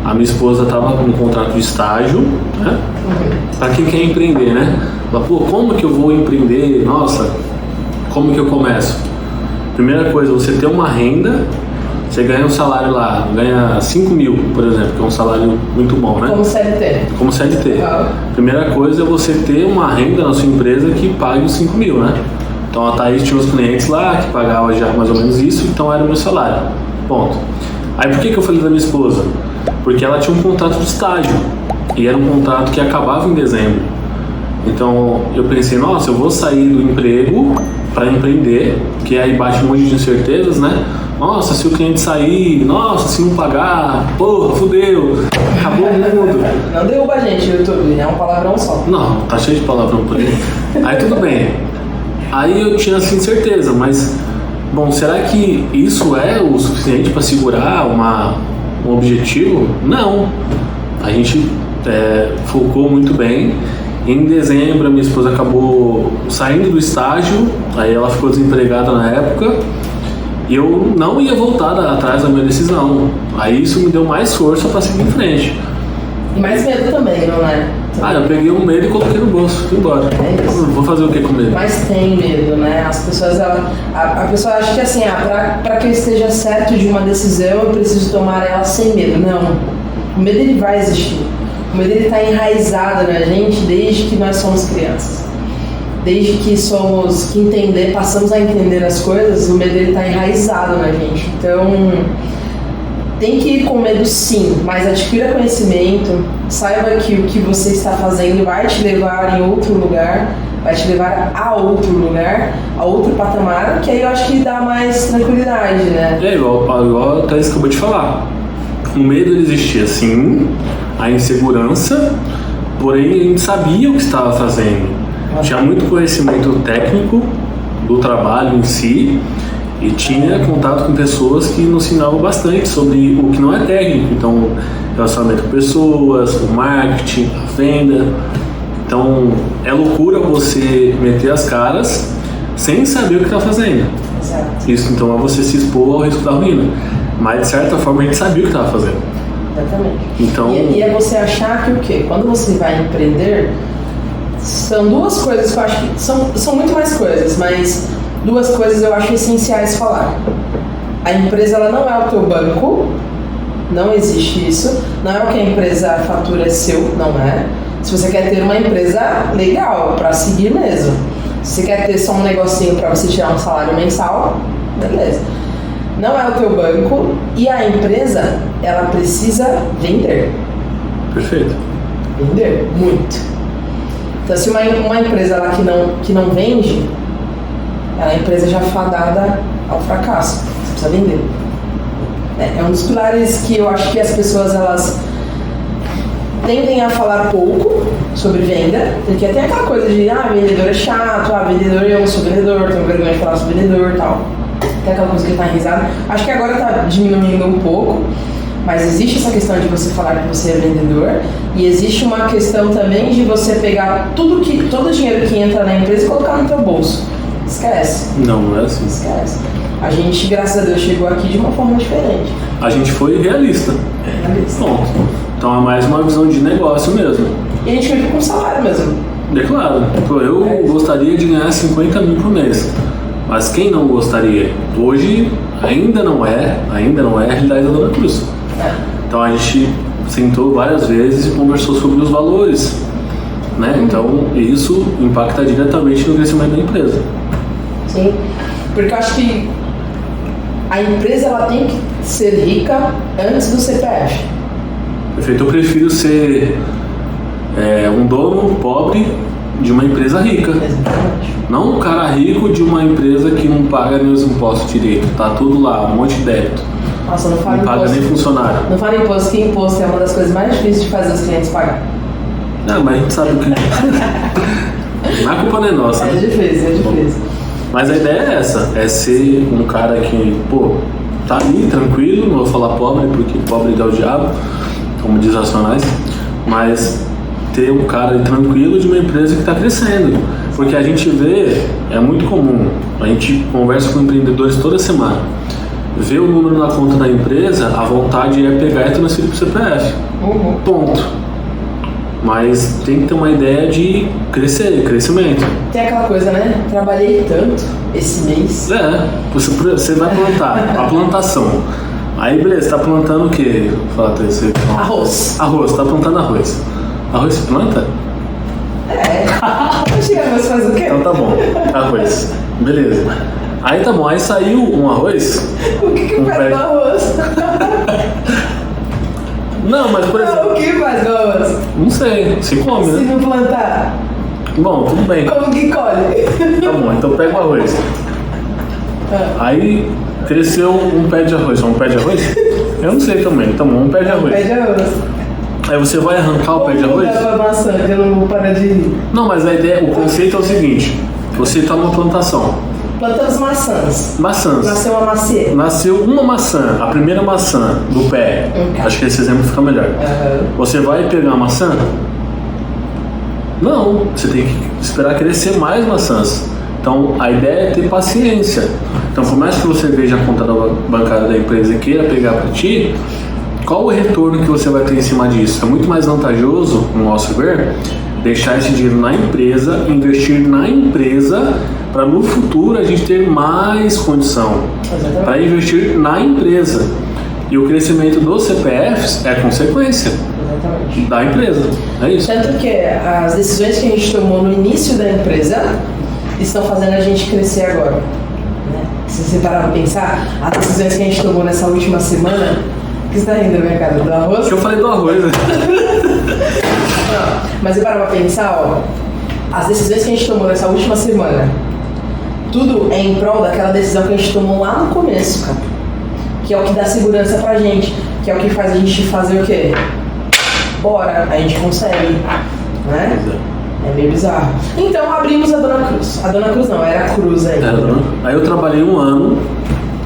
a minha esposa estava com um contrato de estágio, né? Para quem quer empreender, né? Ela, como que eu vou empreender? Nossa, como que eu começo? Primeira coisa, você ter uma renda. Você ganha um salário lá, ganha 5 mil, por exemplo, que é um salário muito bom, né?
Como CLT.
Como CLT. Primeira coisa é você ter uma renda na sua empresa que pague os 5 mil, né? Então a Thaís tinha os clientes lá que pagavam já mais ou menos isso, então era o meu salário. Ponto. Aí por que eu falei da minha esposa? Porque ela tinha um contrato de estágio e era um contrato que acabava em dezembro. Então eu pensei, nossa, eu vou sair do emprego para empreender, que aí bate um monte de incertezas, né? Nossa, se o cliente sair, nossa, se não pagar, porra, fudeu, acabou o mundo.
Não derruba a gente no YouTube, é um palavrão só.
Não, tá cheio de palavrão por aí. Aí tudo bem. Aí eu tinha assim certeza, mas, bom, será que isso é o suficiente para segurar um objetivo? Não. A gente focou muito bem. Em dezembro, a minha esposa acabou saindo do estágio, aí ela ficou desempregada na época. E eu não ia voltar atrás da minha decisão. Aí isso me deu mais força para seguir em frente.
E mais medo também, não é?
Eu peguei um medo e coloquei no bolso, fui embora.
É isso.
Vou fazer o que com medo?
Mas tem medo, né? As pessoas, a pessoa acha que assim, para que eu esteja certo de uma decisão, eu preciso tomar ela sem medo. Não. O medo ele vai existir. O medo ele está enraizado na gente desde que nós somos crianças. Desde que passamos a entender as coisas, o medo está enraizado na gente. Então, tem que ir com medo sim, mas adquira conhecimento, saiba que o que você está fazendo vai te levar em outro lugar, vai te levar a outro lugar, a outro patamar, que aí eu acho que dá mais tranquilidade, né?
Igual a Thaís acabou de falar. O medo ele existia sim, a insegurança, porém a gente sabia o que estava fazendo. Tinha muito conhecimento técnico do trabalho em si e tinha contato com pessoas que nos ensinavam bastante sobre o que não é técnico. Então, relacionamento com pessoas, o marketing, a venda. Então, é loucura você meter as caras sem saber o que está fazendo.
Exato.
Isso, então, é você se expor ao risco da ruína. Mas, de certa forma, a gente sabia o que estava fazendo.
Exatamente.
Então,
e é você achar que o quê? Quando você vai empreender, são duas coisas que eu acho que são muito mais coisas, mas duas coisas eu acho essenciais falar. A empresa ela não é o teu banco, não existe isso. Não é o que a empresa fatura é seu, não é. Se você quer ter uma empresa legal, para seguir mesmo. Se você quer ter só um negocinho para você tirar um salário mensal, beleza. Não é o teu banco e a empresa, ela precisa vender.
perfeito.
Vender muito. Então, se uma empresa lá que não vende, ela é uma empresa já fadada ao fracasso. Você precisa vender. É um dos pilares que eu acho que as pessoas elas tendem a falar pouco sobre venda, porque tem aquela coisa de vendedor é chato, vendedor eu não sou vendedor, tenho vergonha de falar sobre vendedor e tal. Tem aquela coisa que tá enraizada. Acho que agora tá diminuindo um pouco, mas existe essa questão de você falar que você é vendedor e existe uma questão também de você pegar todo o dinheiro que entra na empresa e colocar no teu bolso. Esquece.
Não é assim.
Esquece. A gente, graças a Deus, chegou aqui de uma forma diferente.
A gente foi realista.
Realista.
Ponto. Então é mais uma visão de negócio mesmo.
e a gente fica com salário mesmo.
Declaro. Eu gostaria de ganhar 50 mil por mês. Mas quem não gostaria? Hoje ainda não é a realidade da Dona Cruz. Então a gente sentou várias vezes e conversou sobre os valores, né? Então isso impacta diretamente no crescimento da empresa.
Sim, porque eu acho que a empresa ela tem que ser rica antes do CPF.
Perfeito. Eu prefiro ser um dono pobre de uma empresa rica.
Exatamente.
Não um cara rico de uma empresa que não paga nem os impostos direito. Tá tudo lá, um monte de débito.
Nossa, não fala
Não paga
imposto.
nem funcionário.
Não fala imposto, que imposto é uma das coisas mais difíceis de fazer os clientes pagar.
Não, mas a gente sabe o que. A culpa não é nossa.
É
Né?
difícil.
Mas a ideia é essa, é ser um cara que, tá ali, tranquilo, não vou falar pobre, porque pobre é o diabo, como diz Racionais, mas ter um cara tranquilo de uma empresa que está crescendo. Porque a gente vê, é muito comum, a gente conversa com empreendedores toda semana, vê o número na conta da empresa, a vontade é pegar e transferir para o CPF. Ponto. Mas tem que ter uma ideia de crescimento.
Tem aquela coisa, né? Trabalhei tanto esse mês.
Você vai plantar, a plantação. Aí beleza, você tá plantando o quê? Fala,
Arroz.
Arroz, tá plantando arroz. Arroz se planta?
Arroz faz o quê?
Então tá bom, arroz. Beleza. Aí tá bom, aí saiu um arroz.
O que faz no arroz?
Não, mas por exemplo.
O que faz no arroz?
Não sei, se come,
Se
né?
não plantar,
Bom, tudo bem.
como que colhe?
Tá bom, então pega o arroz. Aí cresceu um pé de arroz. Um pé de arroz? Eu não sei também, tá bom, um pé de arroz.
Pé de arroz.
Aí você vai arrancar o pé de arroz?
Não dá pra maçã, que eu não vou parar de rir.
Não, mas a ideia, o conceito é o seguinte: você está numa plantação.
Plantamos maçãs.
Maçãs.
Nasceu uma maciê.
Nasceu uma maçã, a primeira maçã do pé. Acho que esse exemplo fica melhor. Você vai pegar a maçã? Não, você tem que esperar crescer mais maçãs. Então a ideia é ter paciência. Então, por mais que você veja a conta bancária da empresa e queira pegar para ti, qual o retorno que você vai ter em cima disso? É muito mais vantajoso, no nosso ver, deixar esse dinheiro na empresa, investir na empresa, para no futuro a gente ter mais condição para investir na empresa. E o crescimento dos CPFs é consequência da empresa. É isso.
Tanto que as decisões que a gente tomou no início da empresa estão fazendo a gente crescer agora. Né? Se você parar para pensar, as decisões que a gente tomou nessa última semana. O que você está rindo da minha cara? Do arroz?
Eu falei do arroz, né?
Não, mas eu parar pra pensar, as decisões que a gente tomou nessa última semana, tudo é em prol daquela decisão que a gente tomou lá no começo, cara. Que é o que dá segurança pra gente, que é o que faz a gente fazer o quê? Bora, a gente consegue, né? É meio bizarro. Então abrimos a Dona Cruz. A Dona Cruz não, era a Cruz aí.
Aí eu trabalhei 1 ano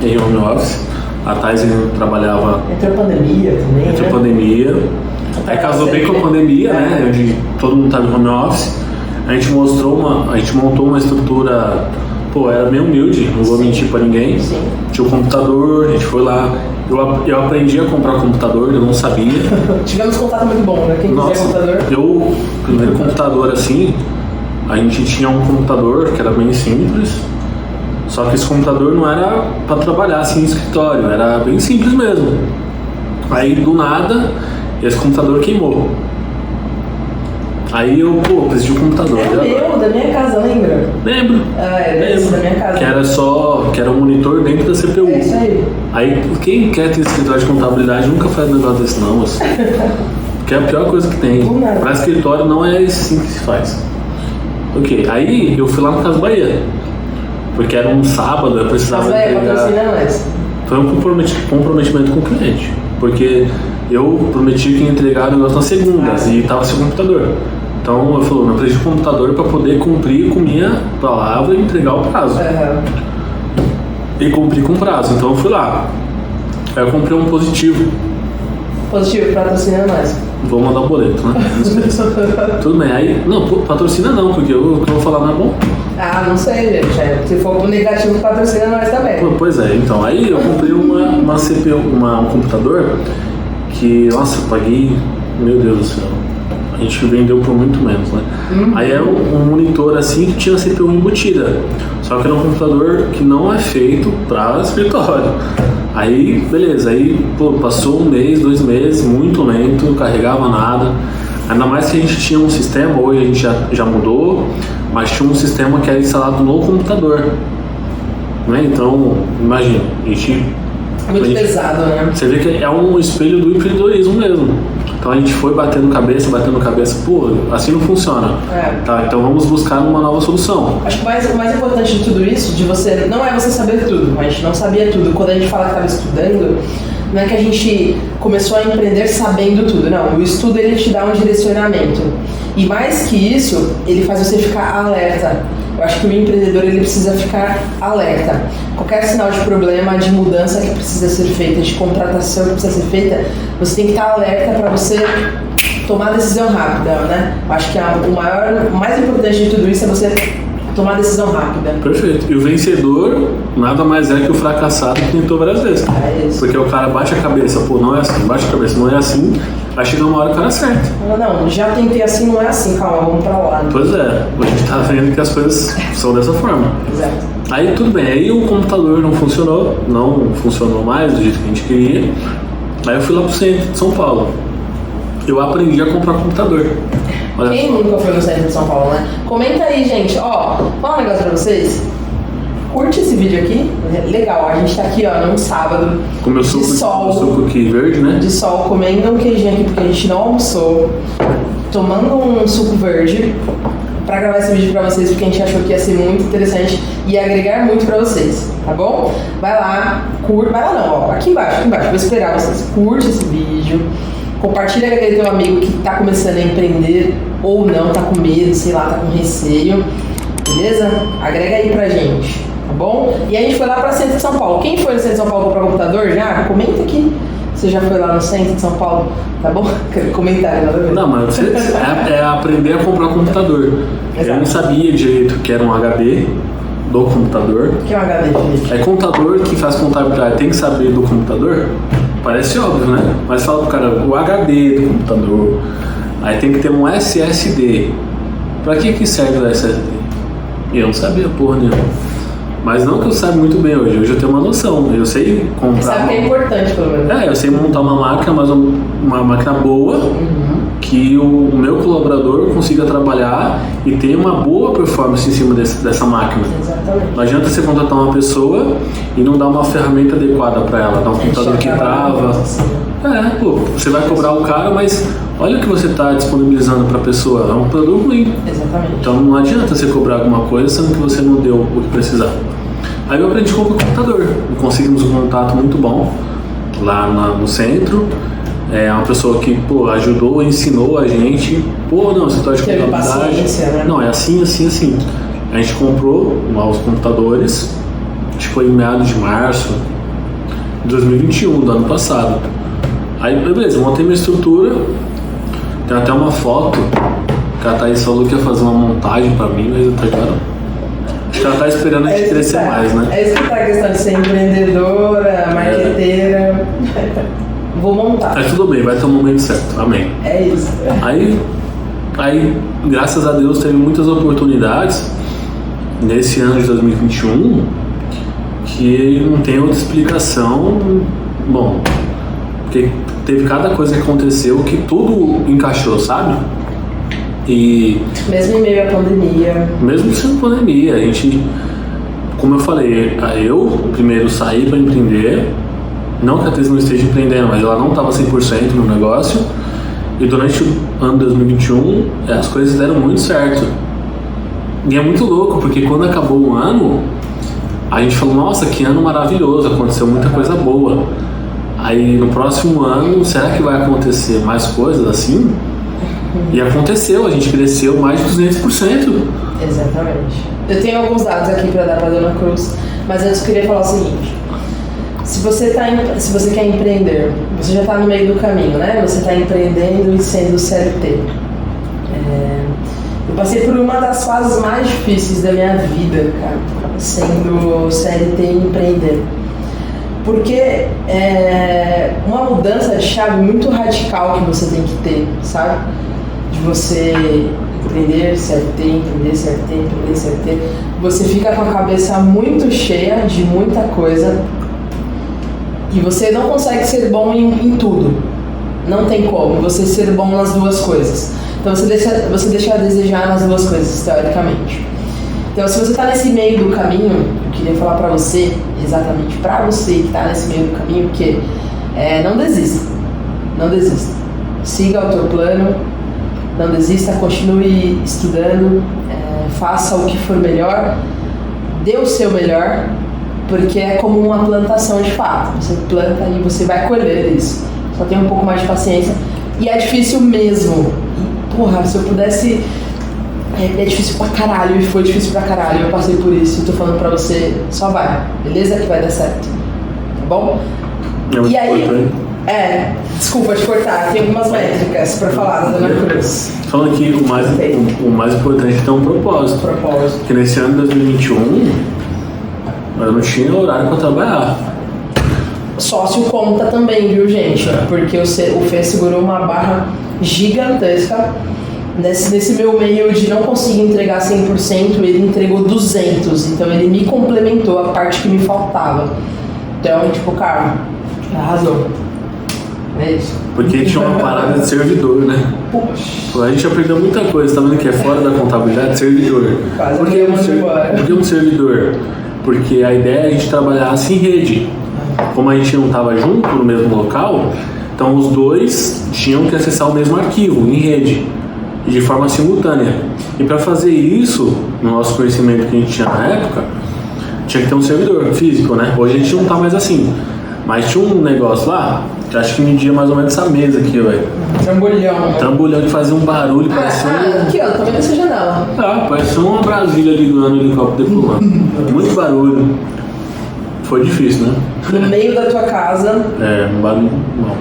em home office. A Thais trabalhava.
Entrou pandemia também.
Entrou pandemia. Aí casou bem com a pandemia, né? Onde todo mundo estava em home office. A gente montou uma estrutura, era meio humilde, não vou mentir pra ninguém.
Sim.
Tinha um computador, a gente foi lá. Eu aprendi a comprar computador, eu não sabia.
Tivemos contato muito bom, né? Quem quiser computador.
Primeiro computador assim, a gente tinha um computador que era bem simples. Só que esse computador não era para trabalhar assim em escritório, era bem simples mesmo. Aí do nada, esse computador queimou. Aí eu, preciso de um computador.
Da minha casa, lembra?
Lembro.
Lembro. Da minha casa.
Que era um monitor dentro da CPU.
É isso aí.
Aí quem quer ter escritório de contabilidade nunca faz um negócio desse não, moço. Que é a pior coisa que tem. Para escritório não é assim que se faz. Ok, aí eu fui lá no Casas Bahia. Porque era um sábado, eu precisava entregar. Foi um comprometimento com o cliente. Porque eu prometi que ia entregar o negócio na segunda e estava sem computador. Então eu falei, eu preciso de computador para poder cumprir com minha palavra e entregar o prazo. E cumprir com o prazo. Então eu fui lá. Aí eu comprei um positivo.
Positivo, patrocina nós.
Vou mandar o boleto, né? Tudo bem. Aí, não, patrocina não, porque o que eu vou falar não é bom.
Não sei, gente. Se for pro negativo, patrocina nós também.
Pois é, então. Aí eu comprei uma CPU, um computador que, nossa, eu paguei, meu Deus do céu. a gente vendeu por muito menos, né? Aí era um monitor assim que tinha CPU embutida, só que era um computador que não é feito para escritório. Aí, beleza, aí passou 1 mês, 2 meses, muito lento, não carregava nada. Ainda mais que a gente tinha um sistema, hoje a gente já mudou, mas tinha um sistema que era instalado no computador, né? Então, imagina,
muito pesado, né?
Você vê que é um espelho do empreendedorismo mesmo. Então a gente foi batendo cabeça, pô, assim não funciona. Tá, então vamos buscar uma nova solução.
Acho que o mais importante de tudo isso, não é você saber tudo, a gente não sabia tudo. Quando a gente fala que estava estudando, não é que a gente começou a empreender sabendo tudo, não. O estudo, ele te dá um direcionamento. E mais que isso, ele faz você ficar alerta. Eu acho que o empreendedor, ele precisa ficar alerta. Qualquer sinal de problema, de mudança que precisa ser feita, de contratação que precisa ser feita, você tem que estar alerta para você tomar a decisão rápida, né? Eu acho que o mais importante de tudo isso é você tomar a decisão rápida.
Perfeito. E o vencedor nada mais é que o fracassado que tentou várias vezes.
É isso.
Porque o cara bate a cabeça, pô, não é assim, bate a cabeça, não é assim, aí chega uma hora que o cara acerta.
Não, já tentei assim, não é assim, calma, vamos pra lá. Né?
Pois é, a gente tá vendo que as coisas são dessa forma.
Exato.
Aí tudo bem, aí o computador não funcionou mais do jeito que a gente queria. Aí eu fui lá pro centro de São Paulo. Eu aprendi a comprar computador. Olha.
Quem nunca foi no centro de São Paulo, né? Comenta aí, gente. Ó, fala um negócio pra vocês. Curte esse vídeo aqui. Legal, a gente tá aqui, ó, num sábado.
Com meu suco aqui verde, né?
De sol, comendo um queijinho aqui, porque a gente não almoçou. Tomando um suco verde pra gravar esse vídeo pra vocês, porque a gente achou que ia ser muito interessante e ia agregar muito pra vocês, tá bom? Vai lá, curte. Vai lá não, ó, aqui embaixo, vou esperar vocês. Curte esse vídeo. Compartilha com aquele teu amigo que tá começando a empreender ou não, tá com medo, sei lá, tá com receio, beleza? Agrega aí pra gente, tá bom? E a gente foi lá pra centro de São Paulo. Quem foi no centro de São Paulo comprar computador já? Comenta aqui. Você já foi lá no centro de São Paulo, tá bom? Comentário, nada a ver.
Não, mas é aprender a comprar computador. Exato. Eu não sabia direito que era um HD do computador.
O que é um HD, Felipe?
É computador que faz contabilidade, tem que saber do computador? Parece óbvio, né? Mas fala pro cara, o HD do computador, aí tem que ter um SSD. Pra que serve o SSD? Eu não sabia porra nenhuma. Mas não que eu saiba muito bem hoje eu tenho uma noção, eu sei comprar.
Você sabe que é importante, pelo menos.
Eu sei montar uma máquina, mas uma máquina boa, que o meu colaborador consiga trabalhar e ter uma boa performance em cima dessa máquina.
Exatamente.
Não adianta você contratar uma pessoa e não dar uma ferramenta adequada para ela, dar um computador que trava. Você vai cobrar o cara, mas olha o que você está disponibilizando para a pessoa, é um produto ruim.
Exatamente.
Então não adianta você cobrar alguma coisa sendo que você não deu o que precisava. Aí eu aprendi a comprar computador, conseguimos um contato muito bom lá no centro. É uma pessoa que, ajudou, ensinou a gente. Não, você pode
ter paciência, né?
Não, é assim. A gente comprou os computadores, acho que foi em meados de março de 2021, do ano passado. Aí, beleza, montei minha estrutura. Tem até uma foto que a Thaís falou que ia fazer uma montagem pra mim, mas até agora acho que ela tá esperando a gente crescer mais, né?
É isso que tá a questão de ser empreendedora, marqueteira. Vou montar.
Mas tudo bem, vai ter um momento certo. Amém.
É isso.
Aí, graças a Deus, teve muitas oportunidades nesse ano de 2021 que não tem outra explicação. Bom, porque teve cada coisa que aconteceu que tudo encaixou, sabe? E
mesmo em meio à pandemia.
Mesmo sendo pandemia, a gente, como eu falei, eu primeiro saí para empreender. Não que a Thaís não esteja empreendendo, mas ela não estava 100% no negócio. E durante o ano 2021, as coisas deram muito certo. E é muito louco, porque quando acabou o ano, a gente falou, nossa, que ano maravilhoso, aconteceu muita coisa boa. Aí no próximo ano, será que vai acontecer mais coisas assim? E aconteceu, a gente cresceu mais de 200%.
Exatamente. Eu tenho alguns dados aqui para dar para Dona Cruz, mas antes eu queria falar o seguinte. Se você quer empreender, você já está no meio do caminho, né? Você está empreendendo e sendo CLT. Eu passei por uma das fases mais difíceis da minha vida, cara, sendo CLT e empreender. Porque é uma mudança de chave muito radical que você tem que ter, sabe? de você empreender, empreender, você fica com a cabeça muito cheia de muita coisa e você não consegue ser bom em tudo. Não tem como você ser bom nas duas coisas. Então você deixa a desejar nas duas coisas, teoricamente. Então se você está nesse meio do caminho, eu queria falar para você, exatamente para você que está nesse meio do caminho, que não desista. Não desista. Siga o teu plano, não desista, continue estudando, faça o que for melhor, dê o seu melhor, porque é como uma plantação de fato. Você planta e você vai colher isso. Só tenha um pouco mais de paciência. E é difícil mesmo. E, porra, se eu pudesse... É difícil pra caralho, e foi difícil pra caralho. Eu passei por isso e tô falando pra você, só vai, beleza? Que vai dar certo. Tá bom? E aí... desculpa te cortar, tem algumas métricas pra falar da Dona Cruz.
Falando que o mais importante é ter um propósito. Porque nesse ano de 2021, eu não tinha horário pra trabalhar.
Sócio conta também, viu, gente? Porque o Fê segurou uma barra gigantesca. Nesse meu meio de não conseguir entregar 100%, ele entregou 200%. Então ele me complementou a parte que me faltava. Então, tipo, cara, arrasou. É isso.
Porque tinha uma parada de servidor, né?
Poxa.
A gente aprendeu muita coisa, tá vendo que é fora da contabilidade, servidor. Por que um servidor? Porque a ideia é a gente trabalhar assim em rede. Como a gente não estava junto no mesmo local, então os dois tinham que acessar o mesmo arquivo em rede, de forma simultânea. E para fazer isso, no nosso conhecimento que a gente tinha na época, tinha que ter um servidor físico, né? Hoje a gente não tá mais assim. Mas tinha um negócio lá, que acho que media mais ou menos essa mesa aqui, velho. Trambolhão que fazia um barulho, parecia
aqui, ó, também dessa janela.
Parecia uma Brasília ligando o helicóptero defumando. Muito barulho. Foi difícil, né?
No meio da tua casa.
Um barulho mal.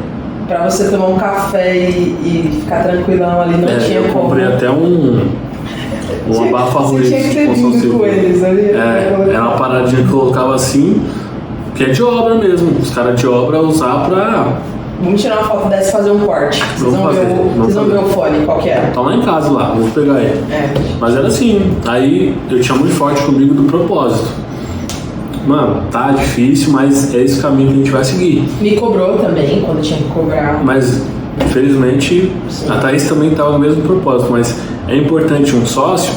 Pra você tomar um café e ficar tranquilão ali, não tinha
eu
como.
comprei até um abafa-ruídos.
Você tinha que ter vindo com eles ali.
Era uma paradinha que eu colocava assim, que é de obra mesmo. Os caras de obra usar pra...
Vamos tirar uma foto dessa e fazer um corte. Vocês vão ver o fone, qual que é?
Tá lá em casa lá, vou pegar ele. Mas era assim, aí eu tinha muito forte comigo do propósito. Mano, tá difícil, mas é esse caminho que a gente vai seguir.
Me cobrou também, quando tinha que cobrar.
Mas, infelizmente, a Thaís também estava no mesmo propósito. Mas é importante um sócio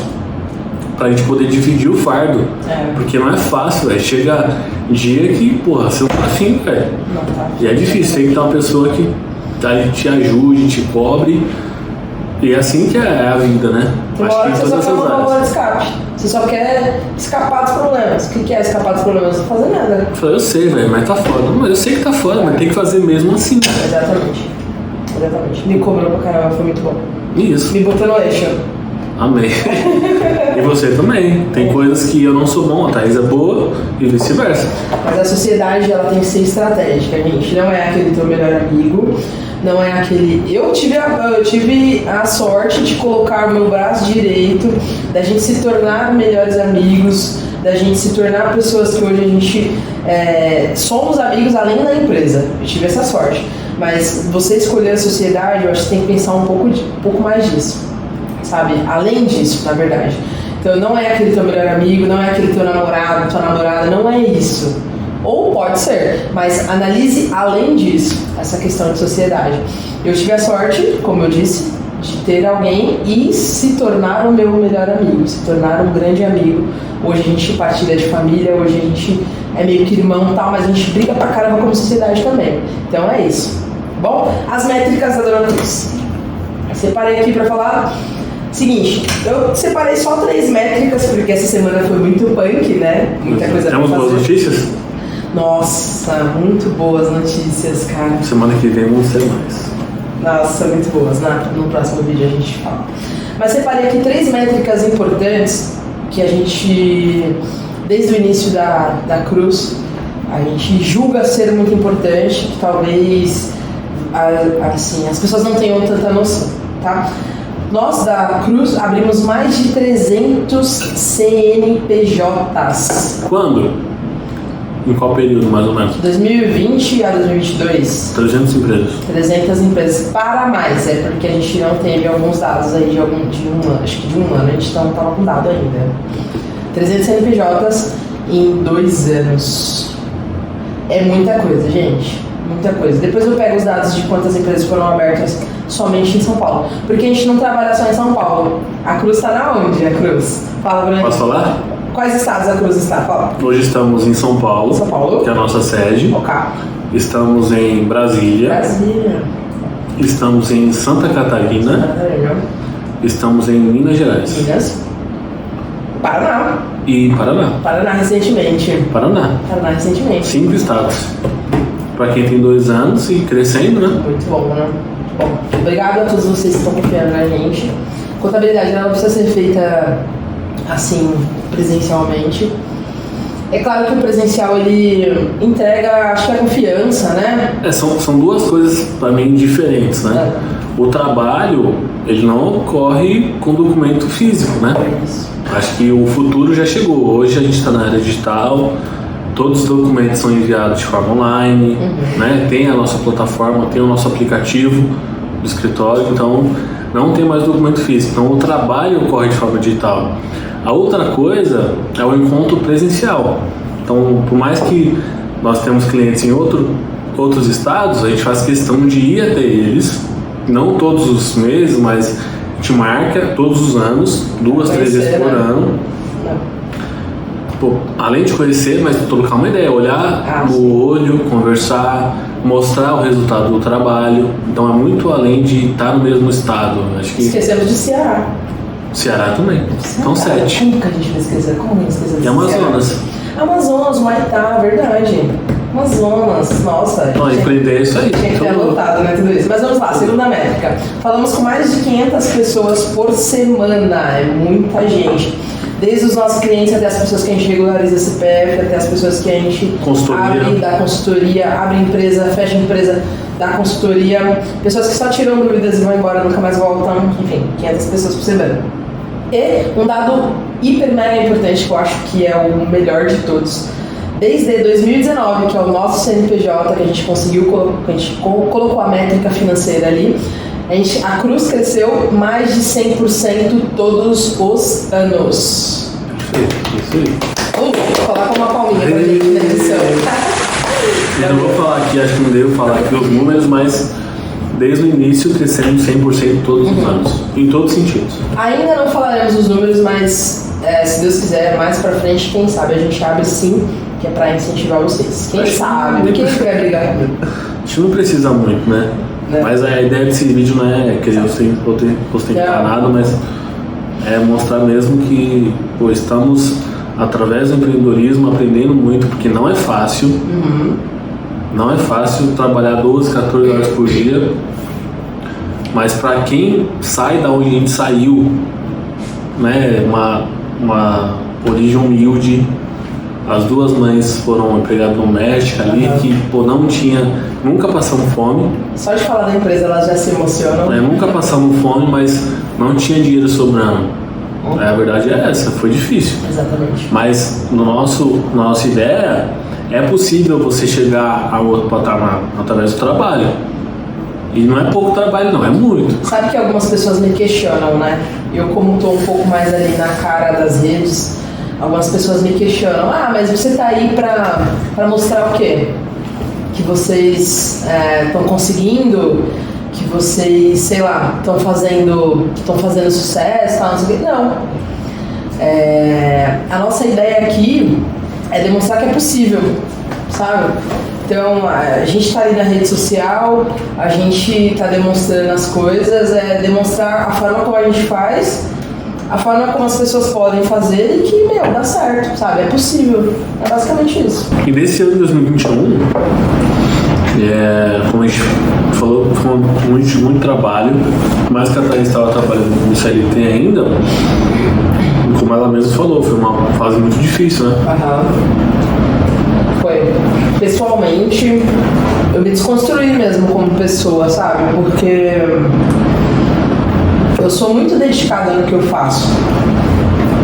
pra gente poder dividir o fardo. Porque não é fácil, velho. Chega dia que, porra, você não tá afim, velho. E é difícil, tem que ter uma pessoa que te ajude, te cobre. E é assim que é a vida, né?
Acho que você só quer uma válvula de escape. Você só quer escapar dos problemas. O que é escapar dos problemas? Não fazer nada.
Eu sei, velho, mas tá foda. Mas eu sei que tá foda, mas tem que fazer mesmo assim.
Exatamente. Me cobrou pra caramba, foi muito bom.
Isso.
Me botou no eixo.
Amei. E você também. Tem coisas que eu não sou bom, a Thaís é boa e vice-versa.
Mas a sociedade, ela tem que ser estratégica, gente. Não é aquele teu melhor amigo. Não é aquele... Eu tive a sorte de colocar o meu braço direito, da gente se tornar melhores amigos, da gente se tornar pessoas que hoje a gente somos amigos além da empresa. Eu tive essa sorte. Mas você escolher a sociedade, eu acho que tem que pensar um pouco mais disso, sabe? Além disso, na verdade. Então não é aquele teu melhor amigo, não é aquele teu namorado, tua namorada, não é isso. Ou pode ser, mas analise além disso, essa questão de sociedade. Eu tive a sorte, como eu disse, de ter alguém e se tornar o meu melhor amigo, se tornar um grande amigo. Hoje a gente partilha de família, hoje a gente é meio que irmão e tal, mas a gente briga pra caramba como sociedade também. Então é isso. Bom, as métricas da Dona Cruz. Separei aqui pra falar... Seguinte, eu separei só 3 métricas, porque essa semana foi muito punk, né? Muita coisa pra fazer.
Temos boas notícias?
Nossa, muito boas notícias, cara.
Semana que vem vão ser mais.
Nossa, muito boas, né? No próximo vídeo a gente fala. Mas separei aqui 3 métricas importantes que a gente, desde o início da Cruz, a gente julga ser muito importante, que talvez assim, as pessoas não tenham tanta noção, tá? Nós da Cruz abrimos mais de 300 CNPJs.
Quando? Em qual período, mais ou menos?
De 2020 a 2022.
300 empresas.
300 empresas para mais, é porque a gente não teve alguns dados aí de um ano, acho que de um ano, a gente não estava com dado ainda. 300 CNPJs em 2 anos. É muita coisa, gente. Muita coisa. Depois eu pego os dados de quantas empresas foram abertas somente em São Paulo. Porque a gente não trabalha só em São Paulo. A Cruz está na onde, a Cruz? Fala pra mim.
Posso falar?
Quais estados a Cruz está? Fala.
Hoje estamos em São Paulo, que é a nossa sede.
Ok.
Estamos em Brasília. Estamos em Santa Catarina. Estamos em Minas Gerais.
Paraná.
E Paraná.
Paraná recentemente.
Paraná. 5 estados. Para quem tem 2 anos e crescendo, né?
Muito bom, né? Bom, obrigado a todos vocês que estão confiando na gente. Contabilidade ela não precisa ser feita assim, presencialmente. É claro que o presencial ele entrega, acho que a confiança, né?
São duas coisas para mim diferentes, né? O trabalho, ele não ocorre com documento físico, né? Acho que o futuro já chegou. Hoje a gente está na era digital, todos os documentos são enviados de forma online, né? Tem a nossa plataforma, tem o nosso aplicativo do escritório, então não tem mais documento físico. Então o trabalho ocorre de forma digital. A outra coisa é o encontro presencial. Então, por mais que nós temos clientes em outros estados, a gente faz questão de ir até eles, não todos os meses, mas a gente marca todos os anos, 2, 3 vezes por ano. Pô, além de conhecer, mas trocar uma ideia, olhar no olho, conversar, mostrar o resultado do trabalho. Então é muito além de estar no mesmo estado. Acho que...
Esquecemos de Ceará.
Ceará também. Então 7.
Como que a gente vai esquecer? Como a gente esqueceu de
E Amazonas.
Amazonas, Maitá, verdade. Amazonas, nossa.
Empreender é isso aí.
Tinha que ter anotado, né, tudo isso. Mas vamos lá, segunda métrica. Falamos com mais de 500 pessoas por semana. É muita gente. Desde os nossos clientes até as pessoas que a gente regulariza CPF, até as pessoas que a gente abre da consultoria, abre empresa, fecha empresa da consultoria, pessoas que só tiram dúvidas e vão embora, nunca mais voltam, enfim, 500 pessoas por semana. E um dado hiper mega importante que eu acho que é o melhor de todos. Desde 2019, que é o nosso CNPJ, que a gente conseguiu, a gente colocou a métrica financeira ali, a Cruz cresceu mais de 100% todos os anos.
Isso aí.
Vou falar com uma palminha pra gente na edição.
Eu não vou falar aqui, acho que não devo falar aqui os números, mas desde o início crescendo 100% todos os anos, em todos os sentidos.
Ainda não falaremos os números, mas se Deus quiser, mais pra frente, quem sabe a gente abre sim, que é pra incentivar vocês. Quem sabe? Quem quer brigar comigo?
A gente não precisa muito, né? Mas a ideia desse vídeo não é querer ostentar nada, mas é mostrar mesmo que estamos, através do empreendedorismo, aprendendo muito, porque não é fácil. Não é fácil trabalhar 12, 14 horas por dia, mas para quem sai da onde a gente saiu, né, uma origem humilde, as 2 mães foram empregadas domésticas ali, que não tinha, nunca passamos fome.
Só de falar da empresa elas já se emocionam.
Nunca passamos fome, mas não tinha dinheiro sobrando. A verdade é essa, foi difícil.
Exatamente.
Mas nossa ideia, é possível você chegar a outro patamar através do trabalho. E não é pouco trabalho não, é muito.
Sabe que algumas pessoas me questionam, né? Eu como estou um pouco mais ali na cara das redes, algumas pessoas me questionam, mas você tá aí pra mostrar o quê? Que vocês estão conseguindo, que vocês, sei lá, estão fazendo sucesso, tal, não sei o quê. Não. A nossa ideia aqui é demonstrar que é possível, sabe? Então, a gente está ali na rede social, a gente está demonstrando as coisas, demonstrar a forma como a gente faz, a forma como as pessoas podem fazer e que, dá certo, sabe? É possível. É basicamente isso.
E nesse ano de 2021, como a gente falou, foi muito trabalho, mais que a Thaís estava trabalhando no CLT ainda, como ela mesma falou, foi uma fase muito difícil, né?
Foi. Pessoalmente, eu me desconstruí mesmo como pessoa, sabe? Porque eu sou muito dedicada no que eu faço.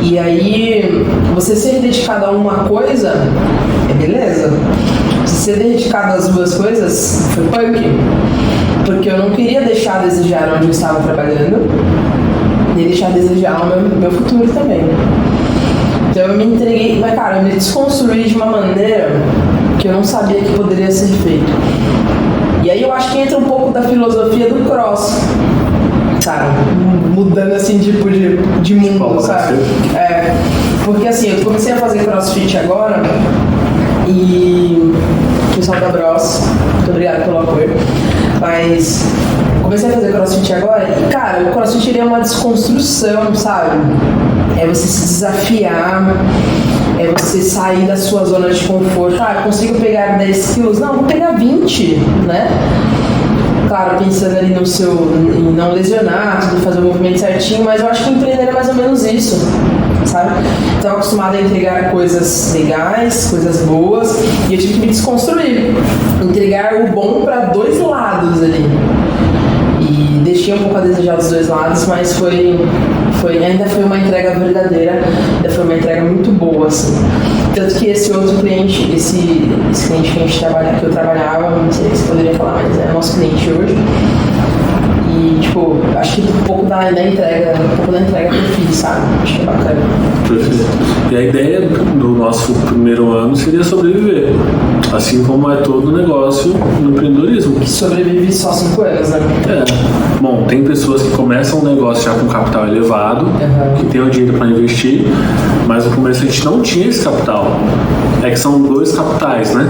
E aí, você ser dedicado a uma coisa é beleza. Ser dedicado às duas coisas foi punk. Porque eu não queria deixar a desejar onde eu estava trabalhando e deixar a desejar o meu futuro também. Então eu me entreguei, mas cara, eu me desconstruí de uma maneira que eu não sabia que poderia ser feito. E aí eu acho que entra um pouco da filosofia do cross, sabe? Mudando assim tipo de mundo, sabe? Porque assim, eu comecei a fazer crossfit agora e o pessoal da Bros, muito obrigada pelo apoio, mas comecei a fazer crossfit agora e cara, o crossfit é uma desconstrução, sabe? É você se desafiar, é você sair da sua zona de conforto. Ah, eu consigo pegar 10 quilos? Não, vou pegar 20, né? Claro, pensando ali em não lesionar, tudo, fazer o movimento certinho, mas eu acho que empreender é mais ou menos isso, sabe? Então, acostumada a entregar coisas legais, coisas boas, e eu tive que me desconstruir, entregar o bom para dois lados ali. E deixei um pouco a desejar dos dois lados, mas ainda foi uma entrega verdadeira, ainda foi uma entrega muito boa, assim. Tanto que esse outro cliente, esse cliente que eu trabalhava, não sei se poderia falar, mas é nosso cliente hoje. E, tipo, acho que um pouco da entrega que eu fiz, sabe? Acho que é bacana.
Perfeito. E a ideia do nosso primeiro ano seria sobreviver. Assim como é todo negócio no empreendedorismo.
Que sobrevive só 5 anos, né?
Bom, tem pessoas que começam um negócio já com capital elevado, que tem o dinheiro para investir, mas no começo a gente não tinha esse capital. É que são dois capitais, né?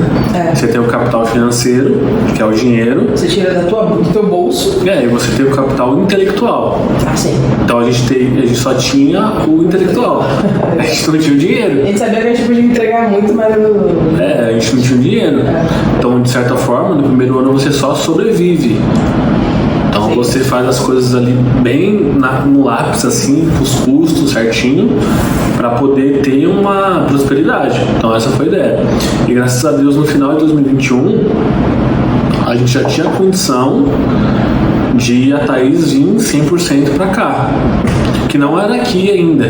Você tem o capital financeiro, que é o dinheiro.
Você tira do teu bolso.
E você tem o capital intelectual.
Ah, sim.
Então a gente só tinha o intelectual. A gente não tinha o dinheiro.
A gente sabia que a gente podia entregar muito, mas
a gente não tinha o dinheiro. Então, de certa forma, no primeiro ano você só sobrevive. Então você faz as coisas ali bem no lápis, assim, com os custos certinho, para poder ter uma prosperidade. Então essa foi a ideia. E graças a Deus, no final de 2021, a gente já tinha condição de a Thaís vir 100% para cá. Que não era aqui ainda.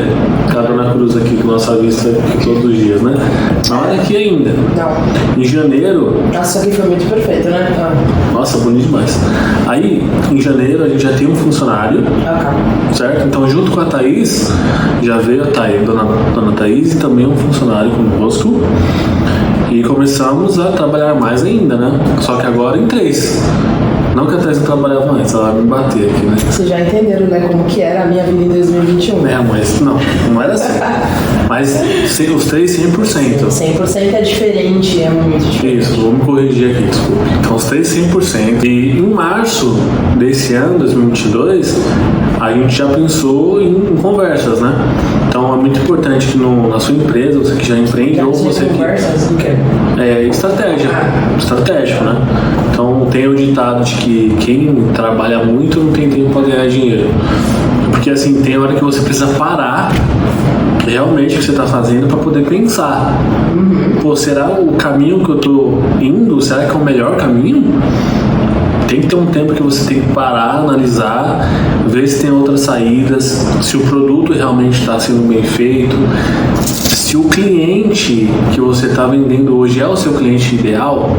A Dona Cruz aqui, com nossa vista aqui todos os dias, né? Não era aqui ainda.
Não.
Em janeiro...
Nossa, aqui foi muito perfeito, né?
Nossa, bonito demais. Aí, em janeiro, a gente já tem um funcionário, certo? Então, junto com a Thaís, já veio a Thaís, Dona Thaís, e também um funcionário conosco. E começamos a trabalhar mais ainda, né? Só que agora em 3. Não que a Thaís não trabalhava antes, ela vai me bater aqui, né?
Vocês já entenderam, né, como que era a minha vida em 2021.
Mas não era assim. Mas os 3, 100%.
100% é diferente, é muito diferente.
Isso, vou me corrigir aqui, desculpa. Então, os 3, 100%. E em março desse ano, 2022, a gente já pensou em conversas, né? Então, é muito importante que na sua empresa, você que já empreende, ou você que...
Conversas do quê?
Estratégico, né? Então, tem o ditado de que quem trabalha muito não tem tempo para ganhar dinheiro. Porque, assim, tem hora que você precisa parar realmente o que você está fazendo para poder pensar. Pô, será o caminho que eu estou indo? Será que é o melhor caminho? Tem que ter um tempo que você tem que parar, analisar, ver se tem outras saídas, se o produto realmente está sendo bem feito, se o cliente que você está vendendo hoje é o seu cliente ideal,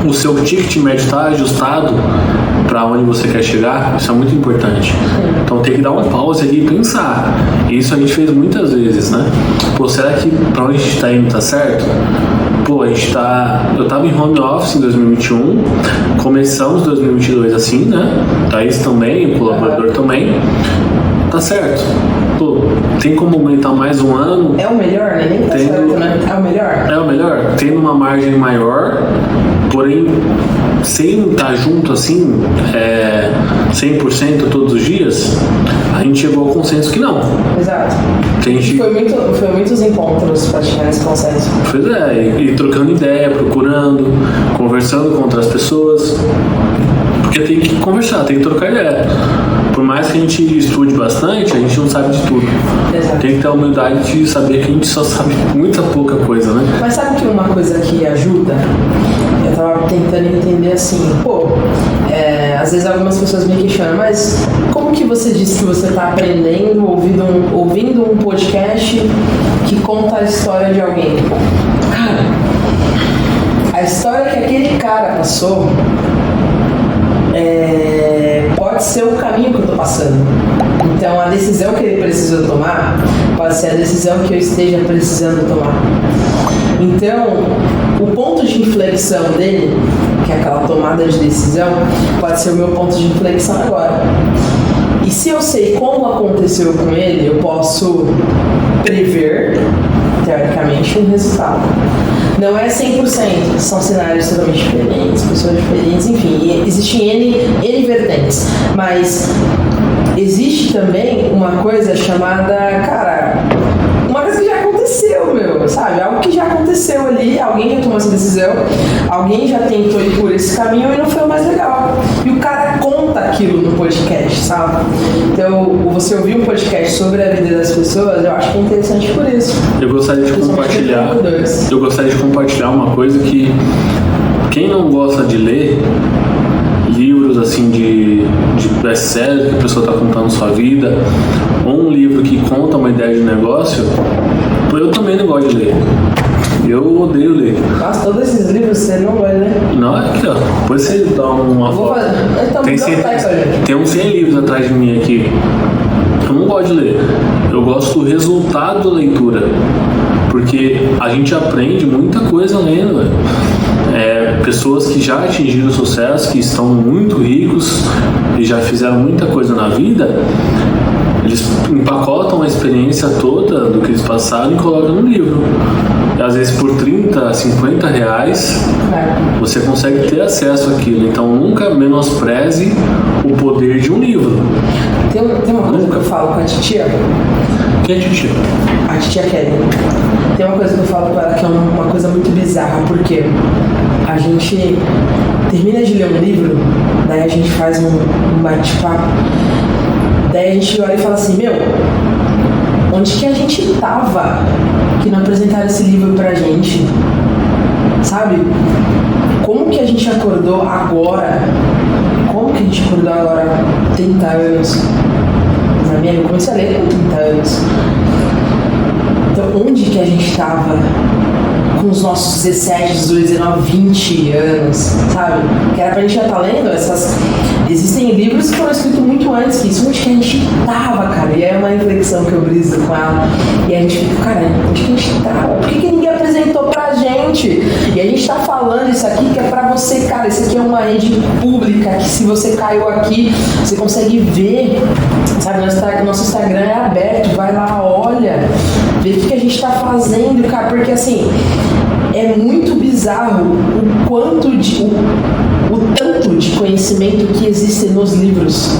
o seu ticket médio está ajustado para onde você quer chegar. Isso é muito importante. Então tem que dar uma pausa ali e pensar. Isso a gente fez muitas vezes, né? Pô, será que para onde a gente está indo tá certo? Pô, eu estava em home office em 2021, começamos 2022 assim, né? Thaís também, o colaborador também. Tá certo. Pô, tem como aumentar mais um ano?
É o melhor, né? Nem tá certo, né? É o melhor?
É o melhor. Tendo uma margem maior, porém, sem estar junto assim, 100% todos os dias, a gente chegou ao consenso que não.
Exato. Foi muitos encontros para chegar nesse consenso.
Pois é, e trocando ideia, procurando, conversando com outras pessoas. Porque tem que conversar, tem que trocar ideia. Por mais que a gente estude bastante, a gente não sabe de tudo.
Exato.
Tem que ter a humildade de saber que a gente só sabe muita pouca coisa, né?
Mas sabe que uma coisa que ajuda? Eu tava tentando entender assim, às vezes algumas pessoas me questionam, mas como que você disse que você está aprendendo ouvindo um podcast que conta a história de alguém? Cara, a história que aquele cara passou pode ser o caminho que eu tô passando. Então a decisão que ele precisou tomar pode ser a decisão que eu esteja precisando tomar. Então o ponto de inflexão dele, que é aquela tomada de decisão, pode ser o meu ponto de inflexão agora. E se eu sei como aconteceu com ele, eu posso prever, teoricamente, um resultado. Não é 100%, são cenários totalmente diferentes, pessoas diferentes, enfim, existem N vertentes. Mas existe também uma coisa chamada, cara, uma coisa que já aconteceu, meu, sabe? Algo que já aconteceu ali, alguém já tomou essa decisão, alguém já tentou ir por esse caminho e não foi o mais legal. E o cara conta aquilo no podcast, sabe? Então, você ouvir um podcast sobre a vida das pessoas, eu acho que é interessante por isso.
Eu gostaria de compartilhar uma coisa que quem não gosta de ler livros assim de best-seller que a pessoa está contando sua vida, ou um livro que conta uma ideia de negócio, eu também não gosto de ler. Eu odeio ler.
Nossa, todos esses livros você não vai ler?
Não, é aqui, ó. Depois você dá uma foto. Tem uns 100 livros atrás de mim aqui. Eu não gosto de ler. Eu gosto do resultado da leitura. Porque a gente aprende muita coisa lendo, velho. Pessoas que já atingiram sucesso, que estão muito ricos e já fizeram muita coisa na vida, eles empacotam a experiência toda do que eles passaram e colocam no livro. E às vezes por 30, 50 reais você consegue ter acesso àquilo. Então nunca menospreze o poder de um livro.
Tem uma coisa que eu falo com a titia.
Quem é a titia?
A titia Kelly. Tem uma coisa que eu falo com ela que é uma coisa muito bizarra, porque a gente termina de ler um livro, daí a gente faz um bate-papo, daí a gente olha e fala assim, meu, onde que a gente tava que não apresentaram esse livro pra gente? Sabe? Como que a gente acordou agora? Como que a gente acordou agora 30 anos? Eu comecei a ler com 30 anos. Então, onde que a gente estava com os nossos 17, 18, 19, 20 anos, sabe? Que era pra gente já estar lendo essas... Existem livros que foram escritos muito antes que isso. Onde que a gente tava, cara? E é uma reflexão que eu briso com ela. E a gente fica, cara, onde que a gente tava? Por que ninguém apresentou pra gente? E a gente tá falando isso aqui que é pra você, cara. Isso aqui é uma rede pública que se você caiu aqui, você consegue ver, sabe? Nosso Instagram é aberto, vai lá, olha, vê o que a gente tá fazendo, cara. Porque assim, é muito bizarro o tanto de conhecimento que existe nos livros.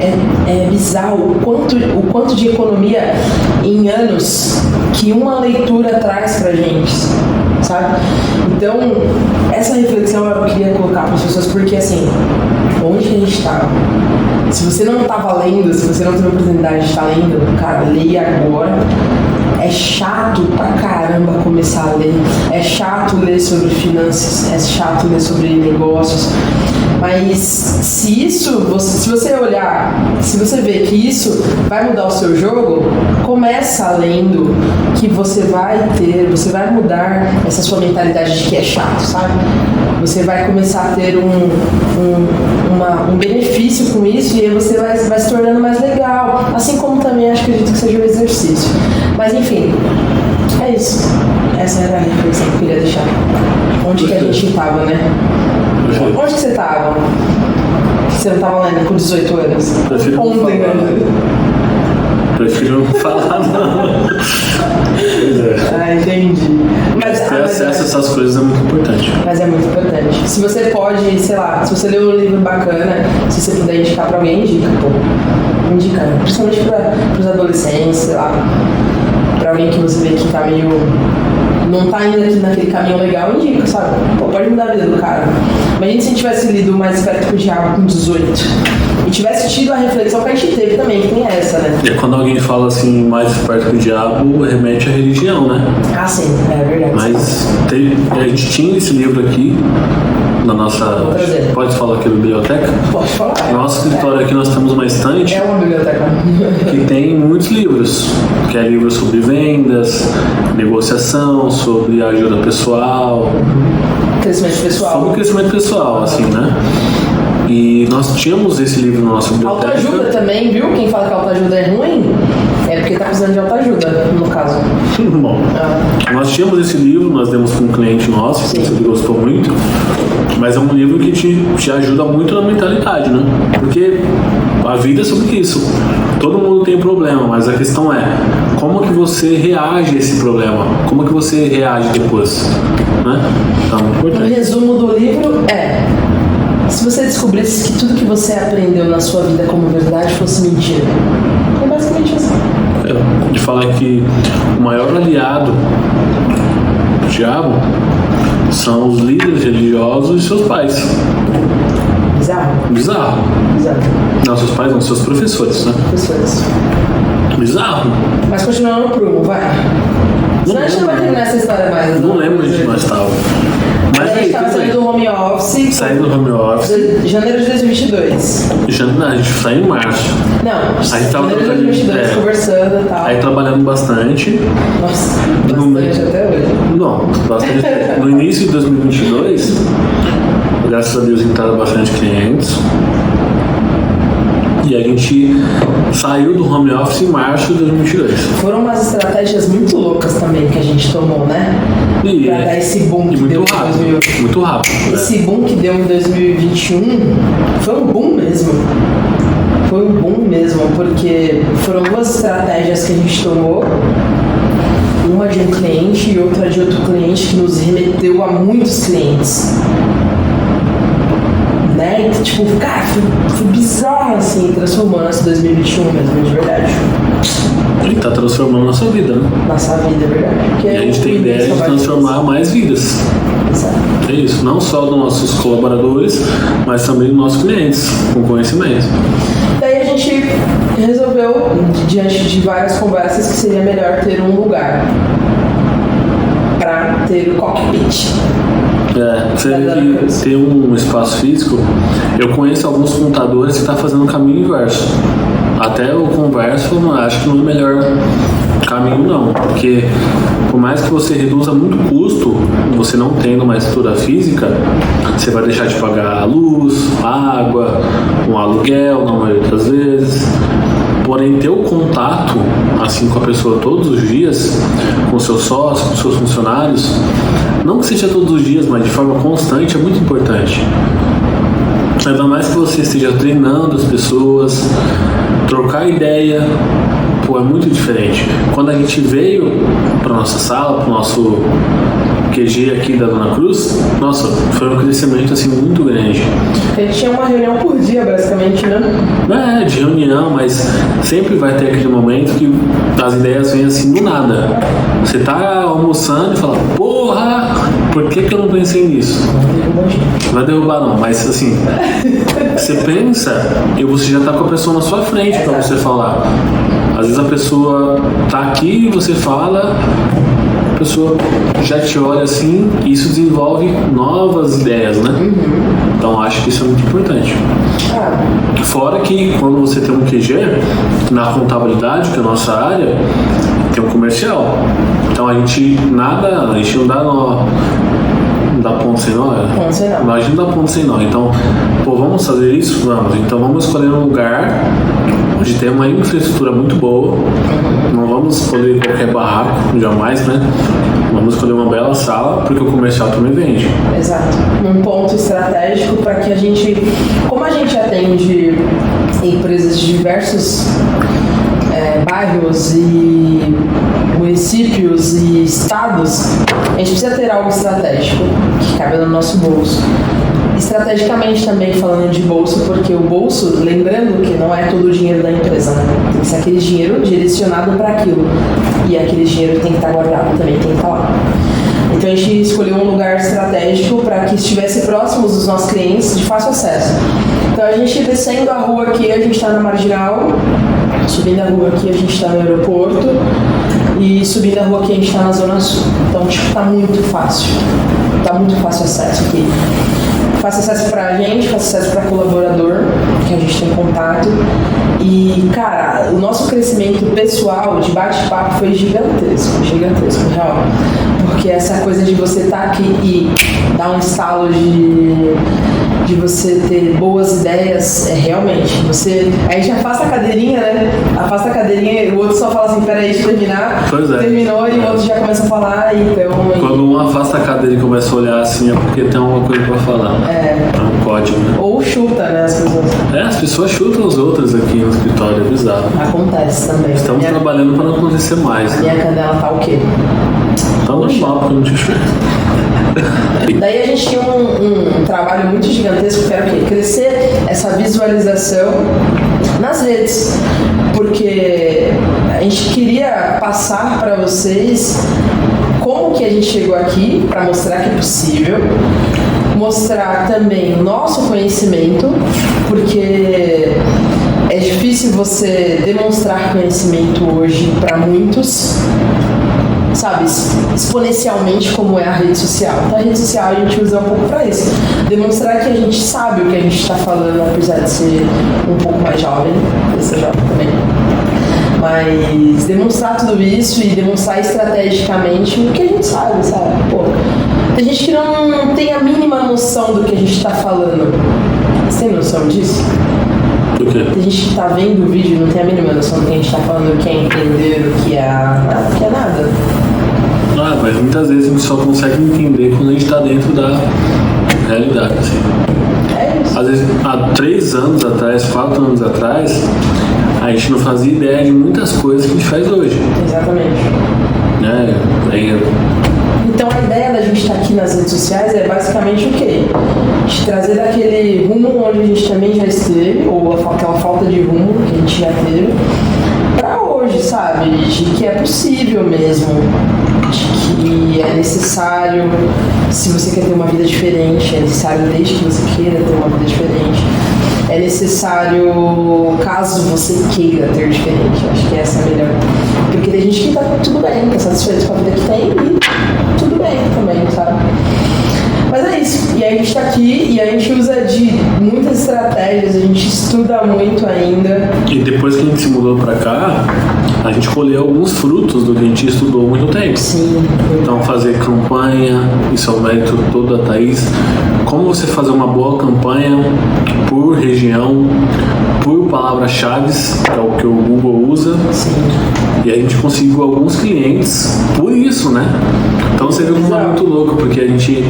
É bizarro o quanto de economia em anos que uma leitura traz pra gente, sabe? Então, essa reflexão eu queria colocar para as pessoas, porque assim, onde que a gente tá? Se você não tava lendo, se você não teve a oportunidade de estar lendo, cara, leia agora. É chato pra caramba começar a ler. É chato ler sobre finanças, é chato ler sobre negócios. Mas se você olhar, se você ver que isso vai mudar o seu jogo, começa lendo, que você vai mudar essa sua mentalidade de que é chato, sabe? Você vai começar a ter um benefício com isso e aí você vai se tornando mais legal. Assim como também acredito que seja um exercício. Mas enfim, é isso. Essa era a reflexão que eu queria deixar. Onde que a gente estava, né? Onde que você estava? Você não estava lendo com 18 anos? Ontem, né?
Prefiro não falar, não. Pois é.
Ah, entendi. Mas
ter acesso a essas coisas é muito importante.
Mas é muito importante. Se você pode, sei lá, se você leu um livro bacana, se você puder indicar pra alguém, indica, pô. Indica, principalmente pros adolescentes, sei lá. Pra alguém que você vê que tá meio... não tá indo naquele caminho legal, indica, sabe? Pô, pode mudar a vida do cara. Imagina se a gente tivesse lido Mais Esperto que o Diabo com 18 e tivesse tido a reflexão que a gente teve também, que tem essa, né?
E quando alguém fala assim, mais esperto que o diabo, remete à religião, né?
Ah, sim, é verdade.
Mas a gente tinha esse livro aqui na nossa... Pode falar aqui, biblioteca?
Pode falar.
No nosso escritório aqui nós temos uma estante.
É uma biblioteca.
Que tem muitos livros. Que é livro sobre vendas, negociação, sobre ajuda pessoal.
Crescimento pessoal.
Sobre crescimento pessoal, assim, né? E nós tínhamos esse livro na nossa biblioteca.
Autoajuda também, viu? Quem fala que autoajuda é ruim é porque tá precisando de autoajuda, no caso.
Bom, nós tínhamos esse livro, nós demos para um cliente nosso, que ele gostou muito. Mas é um livro que te ajuda muito na mentalidade, né? Porque a vida é sobre isso. Todo mundo tem problema, mas a questão é como que você reage a esse problema? Como que você reage depois? Né? Então,
o resumo do livro é: se você descobrisse que tudo que você aprendeu na sua vida como verdade fosse mentira. É basicamente assim.
Ele fala que o maior aliado do diabo são os líderes religiosos e seus pais. Bizarro. Não, seus pais não, seus professores, né?
Professores.
Bizarro.
Mas continuando no prumo, vai. Senão a gente não vai terminar essa história mais.
Não lembro onde nós estávamos.
Mas a gente estava saindo do home office.
Saindo do home office.
Janeiro de 2022.
Não, a gente saiu em março.
Não,
a gente tava
janeiro de 2022, conversando e tal.
Aí trabalhando bastante.
Nossa, bastante até hoje.
Não, bastante. No início de 2022, graças a Deus entraram bastante clientes. E a gente saiu do home office em março de 2022.
Foram umas estratégias muito loucas também que a gente tomou, né? Pra dar esse boom que deu em 2000.
Muito rápido.
Esse boom que deu em 2021 foi um boom mesmo. Foi um boom mesmo, porque foram duas estratégias que a gente tomou. Uma de um cliente e outra de outro cliente que nos remeteu a muitos clientes. Né? E, tipo, cara, foi bizarro assim, transformando esse 2021 mesmo, de verdade.
Ele tá transformando nossa vida, né?
Nossa vida, é verdade. Porque
e a gente tem ideia de transformar mais vidas.
Exato.
É isso, não só dos nossos colaboradores, mas também dos nossos clientes, com conhecimento.
Daí a gente resolveu, diante de várias conversas, que seria melhor ter um lugar para ter o cockpit.
Você vê que ter um espaço físico, eu conheço alguns contadores que estão fazendo o caminho inverso. Até eu converso, acho que não é o melhor caminho não, porque por mais que você reduza muito custo, você não tendo uma estrutura física, você vai deixar de pagar a luz, a água, um aluguel, na maioria das vezes. Porém, ter o contato assim com a pessoa todos os dias, com seus sócios, com seus funcionários, não que seja todos os dias, mas de forma constante, é muito importante. Ainda mais que você esteja treinando as pessoas, trocar ideia, é muito diferente. Quando a gente veio para nossa sala, para o nosso QG aqui da Dona Cruz, nossa, foi um crescimento assim muito grande.
A gente tinha uma reunião por dia, basicamente, né?
De reunião, mas sempre vai ter aquele momento que as ideias vêm assim do nada. Você tá almoçando e fala, porra, por que eu não pensei nisso? Não vai derrubar não, mas assim, você pensa e você já tá com a pessoa na sua frente para você falar. Às vezes a pessoa tá aqui e você fala, a pessoa já te olha assim, e isso desenvolve novas ideias, né? Então acho que isso é muito importante. Fora que quando você tem um QG, na contabilidade, que é a nossa área, tem um comercial. Então a gente não dá nó. Não dá ponto sem nó? Imagina não dá ponto sem nó. Então, vamos fazer isso? Vamos. Então vamos escolher um lugar onde tem uma infraestrutura muito boa. Não vamos escolher qualquer barraco, jamais, né? Vamos escolher uma bela sala, porque o comercial também vende.
Exato. Um ponto estratégico para que a gente, como a gente atende empresas de diversos bairros e municípios e estados, a gente precisa ter algo estratégico que cabe no nosso bolso. Estrategicamente também falando de bolso, porque o bolso, lembrando que não é todo o dinheiro da empresa, né? Tem que ser aquele dinheiro direcionado para aquilo. E aquele dinheiro tem que estar guardado, também tem que estar lá. Então a gente escolheu um lugar estratégico para que estivesse próximo dos nossos clientes de fácil acesso. Então a gente descendo a rua aqui, a gente está na Marginal, subindo a rua aqui a gente está no aeroporto e subindo a rua aqui a gente está na Zona Sul. Então tipo, tá muito fácil acesso aqui. Fácil acesso pra gente, fácil acesso pra colaborador, que a gente tem contato. E, cara, o nosso crescimento pessoal de bate-papo foi gigantesco, real. Porque essa coisa de você estar aqui e dar um estalo de você ter boas ideias, realmente, a gente afasta a cadeirinha, né? Afasta a cadeirinha e o outro só fala assim, peraí, deixa eu terminar.
Pois é.
Terminou e o outro já começa a falar, então...
Quando um afasta a cadeira e começa a olhar assim, é porque tem alguma coisa pra falar. É um código, né?
Ou chuta, né, as pessoas.
As pessoas chutam os outros aqui no escritório, é bizarro.
Acontece também.
Estamos trabalhando para não acontecer mais.
A minha canela tá o quê?
Tá normal, porque não te chuta.
Daí a gente tinha um trabalho muito gigantesco que era o quê? Crescer essa visualização nas redes, porque a gente queria passar para vocês como que a gente chegou aqui, para mostrar que é possível, mostrar também o nosso conhecimento, porque é difícil você demonstrar conhecimento hoje para muitos, sabe, exponencialmente como é a rede social. Então a rede social a gente usa um pouco para isso, demonstrar que a gente sabe o que a gente está falando, apesar de ser um pouco mais jovem, eu sou jovem também, mas demonstrar tudo isso e demonstrar estrategicamente o que a gente sabe. Pô, tem gente que não tem a mínima noção do que a gente está falando. Você tem noção disso?
Do quê?
Tem gente que tá vendo o vídeo e não tem a mínima noção do que a gente tá falando, o que é entender, o que é nada.
Mas muitas vezes a gente só consegue entender quando a gente tá dentro da realidade, assim.
É isso.
Às vezes, há 3 anos atrás, 4 anos atrás, a gente não fazia ideia de muitas coisas que a gente faz hoje.
Exatamente. Então a ideia da gente estar aqui nas redes sociais é basicamente o quê? De trazer daquele rumo onde a gente também já esteve, ou aquela falta de rumo que a gente já teve, pra hoje, sabe? De que é possível mesmo, de que é necessário, se você quer ter uma vida diferente, é necessário desde que você queira ter uma vida diferente. É necessário caso você queira ter diferente. Acho que essa é a melhor. Porque tem gente que tá tudo bem, tá satisfeito com a vida que tem e tudo bem também, sabe? Mas é isso. E aí a gente tá aqui e a gente usa de muitas estratégias, a gente estuda muito ainda.
E depois que a gente se mudou pra cá, a gente colheu alguns frutos do que a gente estudou há muito tempo.
Sim.
Então fazer campanha, isso é o mérito todo da Thaís. Como você fazer uma boa campanha por região, por palavras-chave, que é o que o Google usa.
Sim.
E a gente conseguiu alguns clientes por isso, né? Então você viu como é muito louco, porque a gente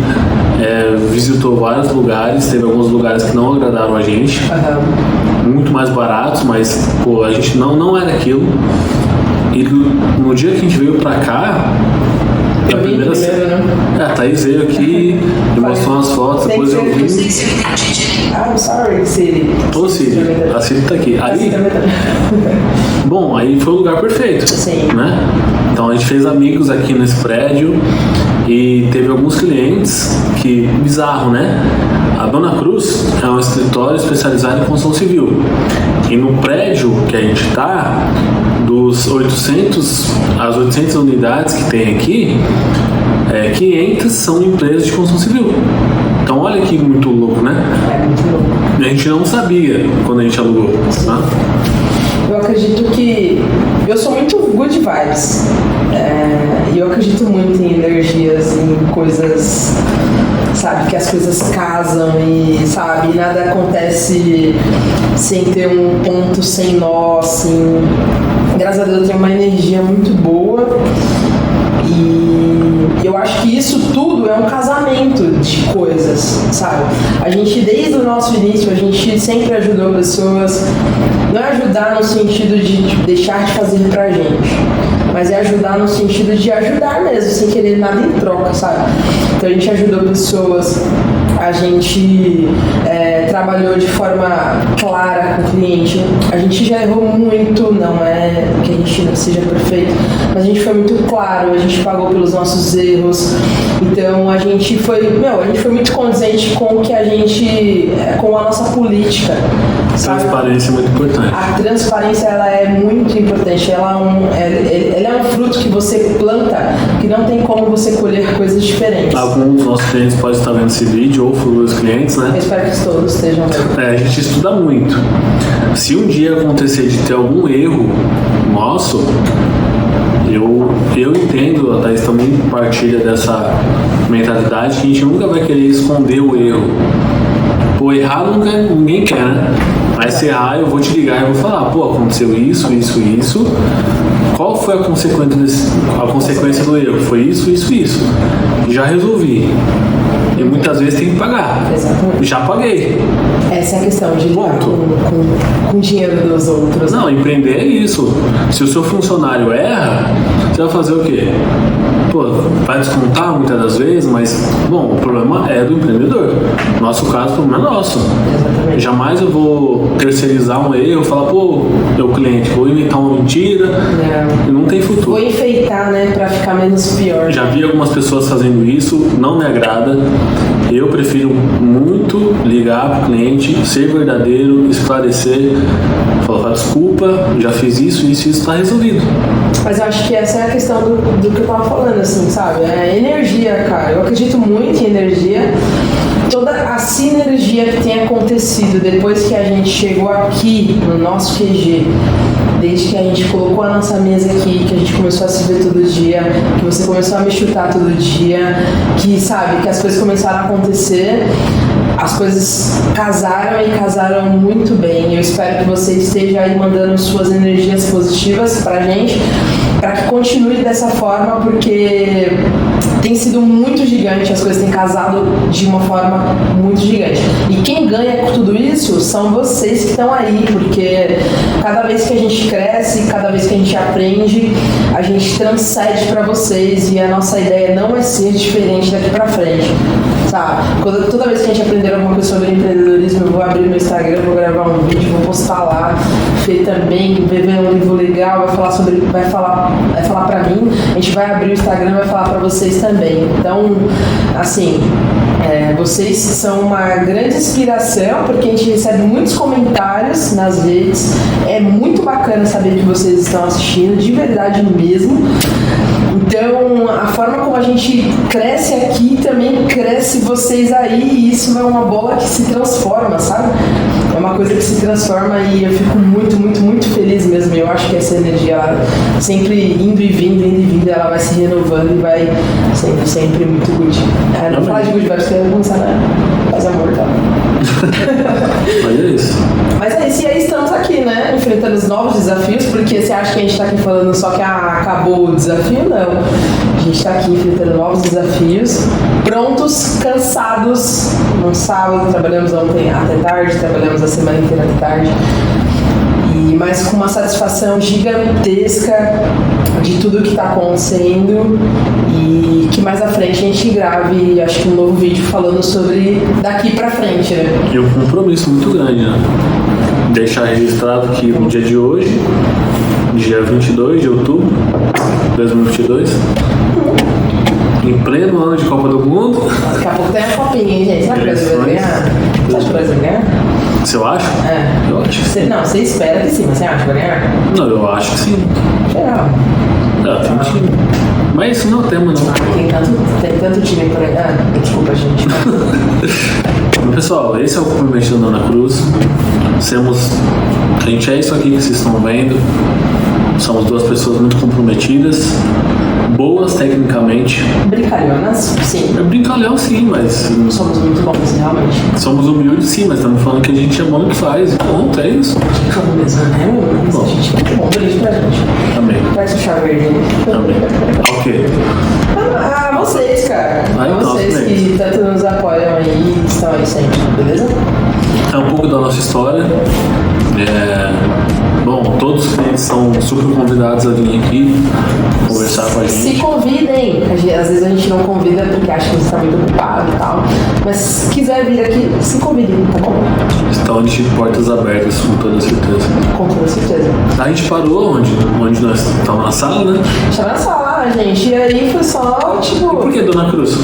visitou vários lugares, teve alguns lugares que não agradaram a gente, muito mais baratos, mas pô, a gente não era aquilo. E no dia que a gente veio pra cá, a primeira a Thaís veio aqui e mostrou umas fotos, depois eu vim.
I'm sorry, Siri.
Ô Siri, a Siri tá aqui. Aí, bom, aí foi o lugar perfeito.
Sim.
Né? Então a gente fez amigos aqui nesse prédio e teve alguns clientes que, bizarro, né? A Dona Cruz é um escritório especializado em construção civil. E no prédio que a gente tá, as 800 unidades que tem aqui, 500 são empresas de construção civil. Então olha que muito louco, né?
É muito louco.
A gente não sabia quando a gente alugou. Tá?
Eu acredito que... Eu sou muito good vibes. E eu acredito muito em energias, em coisas... Sabe, que as coisas casam e, sabe, nada acontece sem ter um ponto, sem nó, assim. Graças a Deus eu tenho uma energia muito boa e eu acho que isso tudo é um casamento de coisas, sabe? A gente, desde o nosso início, a gente sempre ajudou pessoas. Não é ajudar no sentido de deixar de fazer pra gente, mas é ajudar no sentido de ajudar mesmo, sem querer nada em troca, sabe? Então a gente ajudou pessoas, a gente trabalhou de forma clara com o cliente. A gente já errou muito, não é que a gente não seja perfeito, mas a gente foi muito claro, a gente pagou pelos nossos erros. Então a gente foi muito condizente com o que a gente, com a nossa política.
Transparência é muito importante.
A transparência, ela é muito importante. Ela é um fruto que você planta, que não tem como você colher coisas diferentes.
Alguns dos nossos clientes podem estar vendo esse vídeo, ou futuros clientes, né?
Eu espero que todos estejam vendo.
A gente estuda muito. Se um dia acontecer de ter algum erro nosso, eu entendo, a Thaís também partilha dessa mentalidade, que a gente nunca vai querer esconder o erro. Pô, errar ninguém quer, né? Mas se errar, eu vou te ligar e vou falar, pô, aconteceu isso. Qual foi a consequência do erro? Foi isso. Já resolvi. E muitas vezes tem que pagar.
Exatamente.
Já paguei.
Essa é a questão de lidar com o dinheiro dos outros.
Não, empreender é isso. Se o seu funcionário erra, você vai fazer o quê? Pô, vai descontar muitas das vezes, mas, bom, o problema é do empreendedor. No nosso caso, o problema é nosso.
Exatamente.
Jamais eu vou terceirizar um erro, falar, pô, meu cliente, vou inventar uma mentira, e não tem futuro.
Vou enfeitar, né, pra ficar menos pior.
Já vi algumas pessoas fazendo isso, não me agrada. Eu prefiro muito ligar pro cliente, ser verdadeiro, esclarecer, falar, desculpa, já fiz isso, tá resolvido.
Mas eu acho que essa é a questão do que eu tava falando, assim, sabe? É energia, cara. Eu acredito muito em energia. Toda a sinergia que tem acontecido depois que a gente chegou aqui no nosso QG, desde que a gente colocou a nossa mesa aqui, que a gente começou a se ver todo dia, que você começou a me chutar todo dia, que, sabe, que as coisas começaram a acontecer, as coisas casaram muito bem. Eu espero que você esteja aí mandando suas energias positivas pra gente, para que continue dessa forma, porque tem sido muito gigante, as coisas têm casado de uma forma muito gigante. E quem ganha com tudo isso são vocês que estão aí, porque cada vez que a gente cresce, cada vez que a gente aprende, a gente transcende para vocês, e a nossa ideia não é ser diferente daqui para frente, sabe? Toda vez que a gente aprender alguma coisa sobre empreendedorismo, eu vou abrir meu Instagram, vou gravar um vídeo, vou postar lá. Fê também, beber um livro legal, vai falar pra mim, a gente vai abrir o Instagram e vai falar pra vocês também. Então, assim, vocês são uma grande inspiração, porque a gente recebe muitos comentários nas redes. É muito bacana saber que vocês estão assistindo, de verdade mesmo. Então, a forma como a gente cresce aqui também cresce vocês aí, e isso é uma bola que se transforma, sabe? É uma coisa que se transforma, e eu fico muito, muito, muito feliz mesmo. Eu acho que essa energia, ela sempre indo e vindo, ela vai se renovando e vai sempre muito good. Não falar de good vibes, porque eu vou começar a fazer amor, tá?
Olha isso.
Mas é isso, e aí estamos aqui, né? Enfrentando os novos desafios, porque você acha que a gente tá aqui falando só que acabou o desafio? Não. A gente tá aqui enfrentando novos desafios, prontos, cansados. No sábado, trabalhamos ontem até tarde, trabalhamos a semana inteira até tarde. Mas com uma satisfação gigantesca de tudo que está acontecendo, e que mais à frente a gente grave, acho que um novo vídeo falando sobre daqui pra frente, né?
E um compromisso muito grande, né? Deixar registrado que no dia de hoje, dia 22 de outubro de 2022, em pleno ano de Copa do Mundo.
Daqui a pouco tem a copinha, hein, gente? Será que o Brasil vai ganhar? Você acha que o Brasil vai ganhar?
Você acha?
É.
Eu acho que sim.
Não, você espera que sim, mas você acha que vai ganhar?
Não, eu acho que sim.
Geral.
Tem um time. Mas isso não é o tema, não.
Tem tanto time pra ganhar. Desculpa, gente.
Pessoal, esse é o Comprometido da Ana Cruz. A gente é isso aqui que vocês estão vendo. Somos duas pessoas muito comprometidas, boas tecnicamente.
Brincalhonas, sim.
É brincalhão, sim, mas...
Somos muito bons, realmente.
Somos humildes, sim, mas estamos falando que a gente é bom no que faz. Ponto, é isso.
Somos mesmo, né? Bom, a gente é bom, beijo pra gente.
Também.
Traz o chá verde.
Também. Ok.
Vocês, cara.
Então,
vocês que tanto nos apoiam aí e estão aí sempre, beleza?
É um pouco da nossa história. Bom, todos os clientes são super convidados a vir aqui conversar com a gente.
Se convidem. Às vezes a gente não convida porque acha que você está muito ocupado e tal. Mas se quiser vir aqui, se convidem, tá bom?
Estão de portas abertas, com toda certeza.
Com toda certeza.
A gente parou onde nós estamos na sala, né?
Estava na sala, gente. E aí foi só, tipo...
Por que Dona Cruz?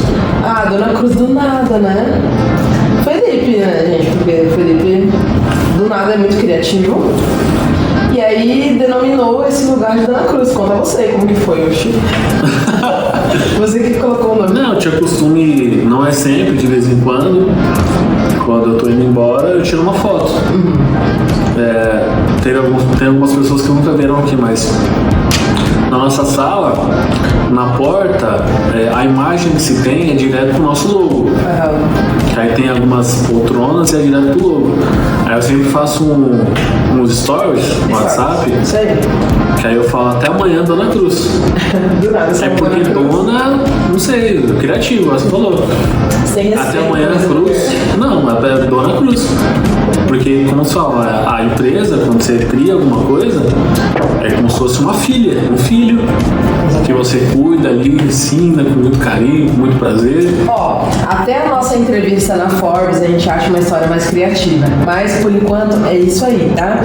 Ah, Dona Cruz do nada, né? Felipe, né, gente? Porque Felipe do nada é muito criativo. E aí denominou esse lugar de Dona Cruz. Conta você como que foi, Oxi. Você que colocou o nome.
Não, eu tinha costume, não é sempre, de vez em quando eu tô indo embora, eu tiro uma foto. Tem algumas pessoas que nunca viram aqui, mas na nossa sala, na porta, a imagem que se tem é direto pro nosso logo. Que aí tem algumas poltronas e é direto pro logo. Aí eu sempre faço uns stories no WhatsApp, que aí eu falo até amanhã, Dona Cruz.
Do nada,
É porque Dona, não sei, criativo, você falou. Até amanhã Cruz. Não, é Dona Cruz. Porque, como se fala, a empresa, quando você cria alguma coisa, é como se fosse uma filha, um filho, que você cuida ali, ensina com muito carinho, com muito prazer.
Ó, até a nossa entrevista na Forbes a gente acha uma história mais criativa, mas por enquanto é isso aí, tá?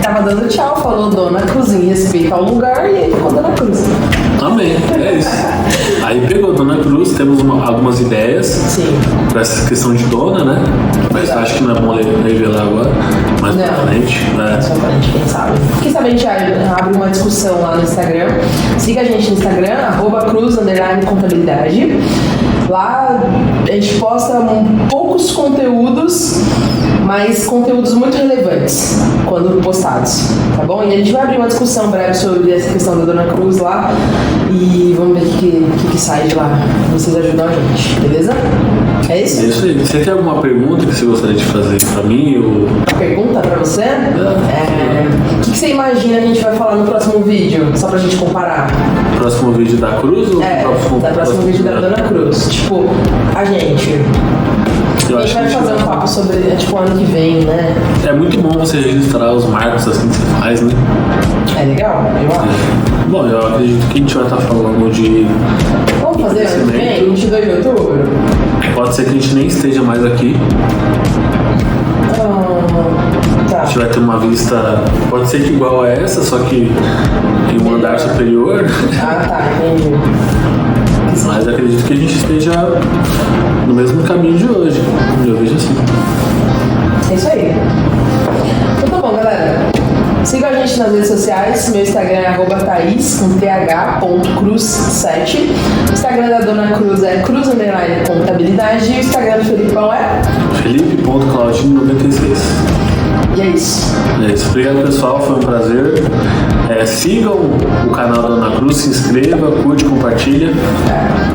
Tava dando tchau, falou Dona Cruz em respeito ao lugar e aí ficou Dona Cruz.
Amém, é isso. Aí pegou Dona Cruz, temos algumas ideias.
Sim.
Pra essa questão de dona, né? Mas acho que não é bom revelar agora, mais pra frente.
Mais pra frente, quem sabe. Quem sabe a gente abre uma discussão lá no Instagram. Siga a gente no Instagram, @cruz_contabilidade. Lá a gente posta poucos conteúdos, mas conteúdos muito relevantes quando postados, tá bom? E a gente vai abrir uma discussão breve sobre essa questão da Dona Cruz lá e vamos ver o que sai de lá. Vocês ajudam a gente, beleza? É isso?
É isso aí. Você tem alguma pergunta que você gostaria de fazer pra mim? Ou...
Pergunta pra você? O que você imagina que a gente vai falar no próximo vídeo? Só pra gente comparar.
Próximo vídeo da Cruz ou
próximo vídeo da Dona Cruz. Tipo, a gente vai fazer um papo sobre, tipo, ano que vem, né?
É muito bom você registrar os marcos assim que você faz, né?
É legal, eu acho.
Bom, eu acredito que a gente vai estar falando de...
Vamos fazer ano que vem, 22 de outubro?
Pode ser que a gente nem esteja mais aqui.
Tá.
A gente vai ter uma vista, pode ser que igual a essa, só que em um andar superior.
Ah, tá, entendi.
Mas acredito que a gente esteja no mesmo caminho de hoje. Eu vejo assim.
É isso aí. Então tá bom, galera. Siga a gente nas redes sociais. Meu Instagram é @Thaís, com th.cruz7. O Instagram da Dona Cruz é cruz_contabilidade. E o Instagram do Felipão é
Felipe.claudinho96.
E é isso.
É isso. Obrigado, pessoal. Foi um prazer. Sigam o canal da Dona Cruz, se inscreva, curte, compartilha.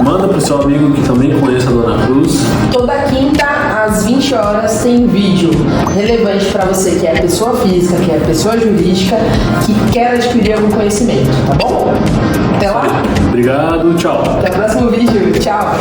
Manda pro seu amigo que também conheça a Dona Cruz.
Toda quinta às 20 horas tem vídeo relevante para você que é pessoa física, que é pessoa jurídica, que quer adquirir algum conhecimento, tá bom? Até lá.
Obrigado, tchau.
Até o próximo vídeo. Tchau.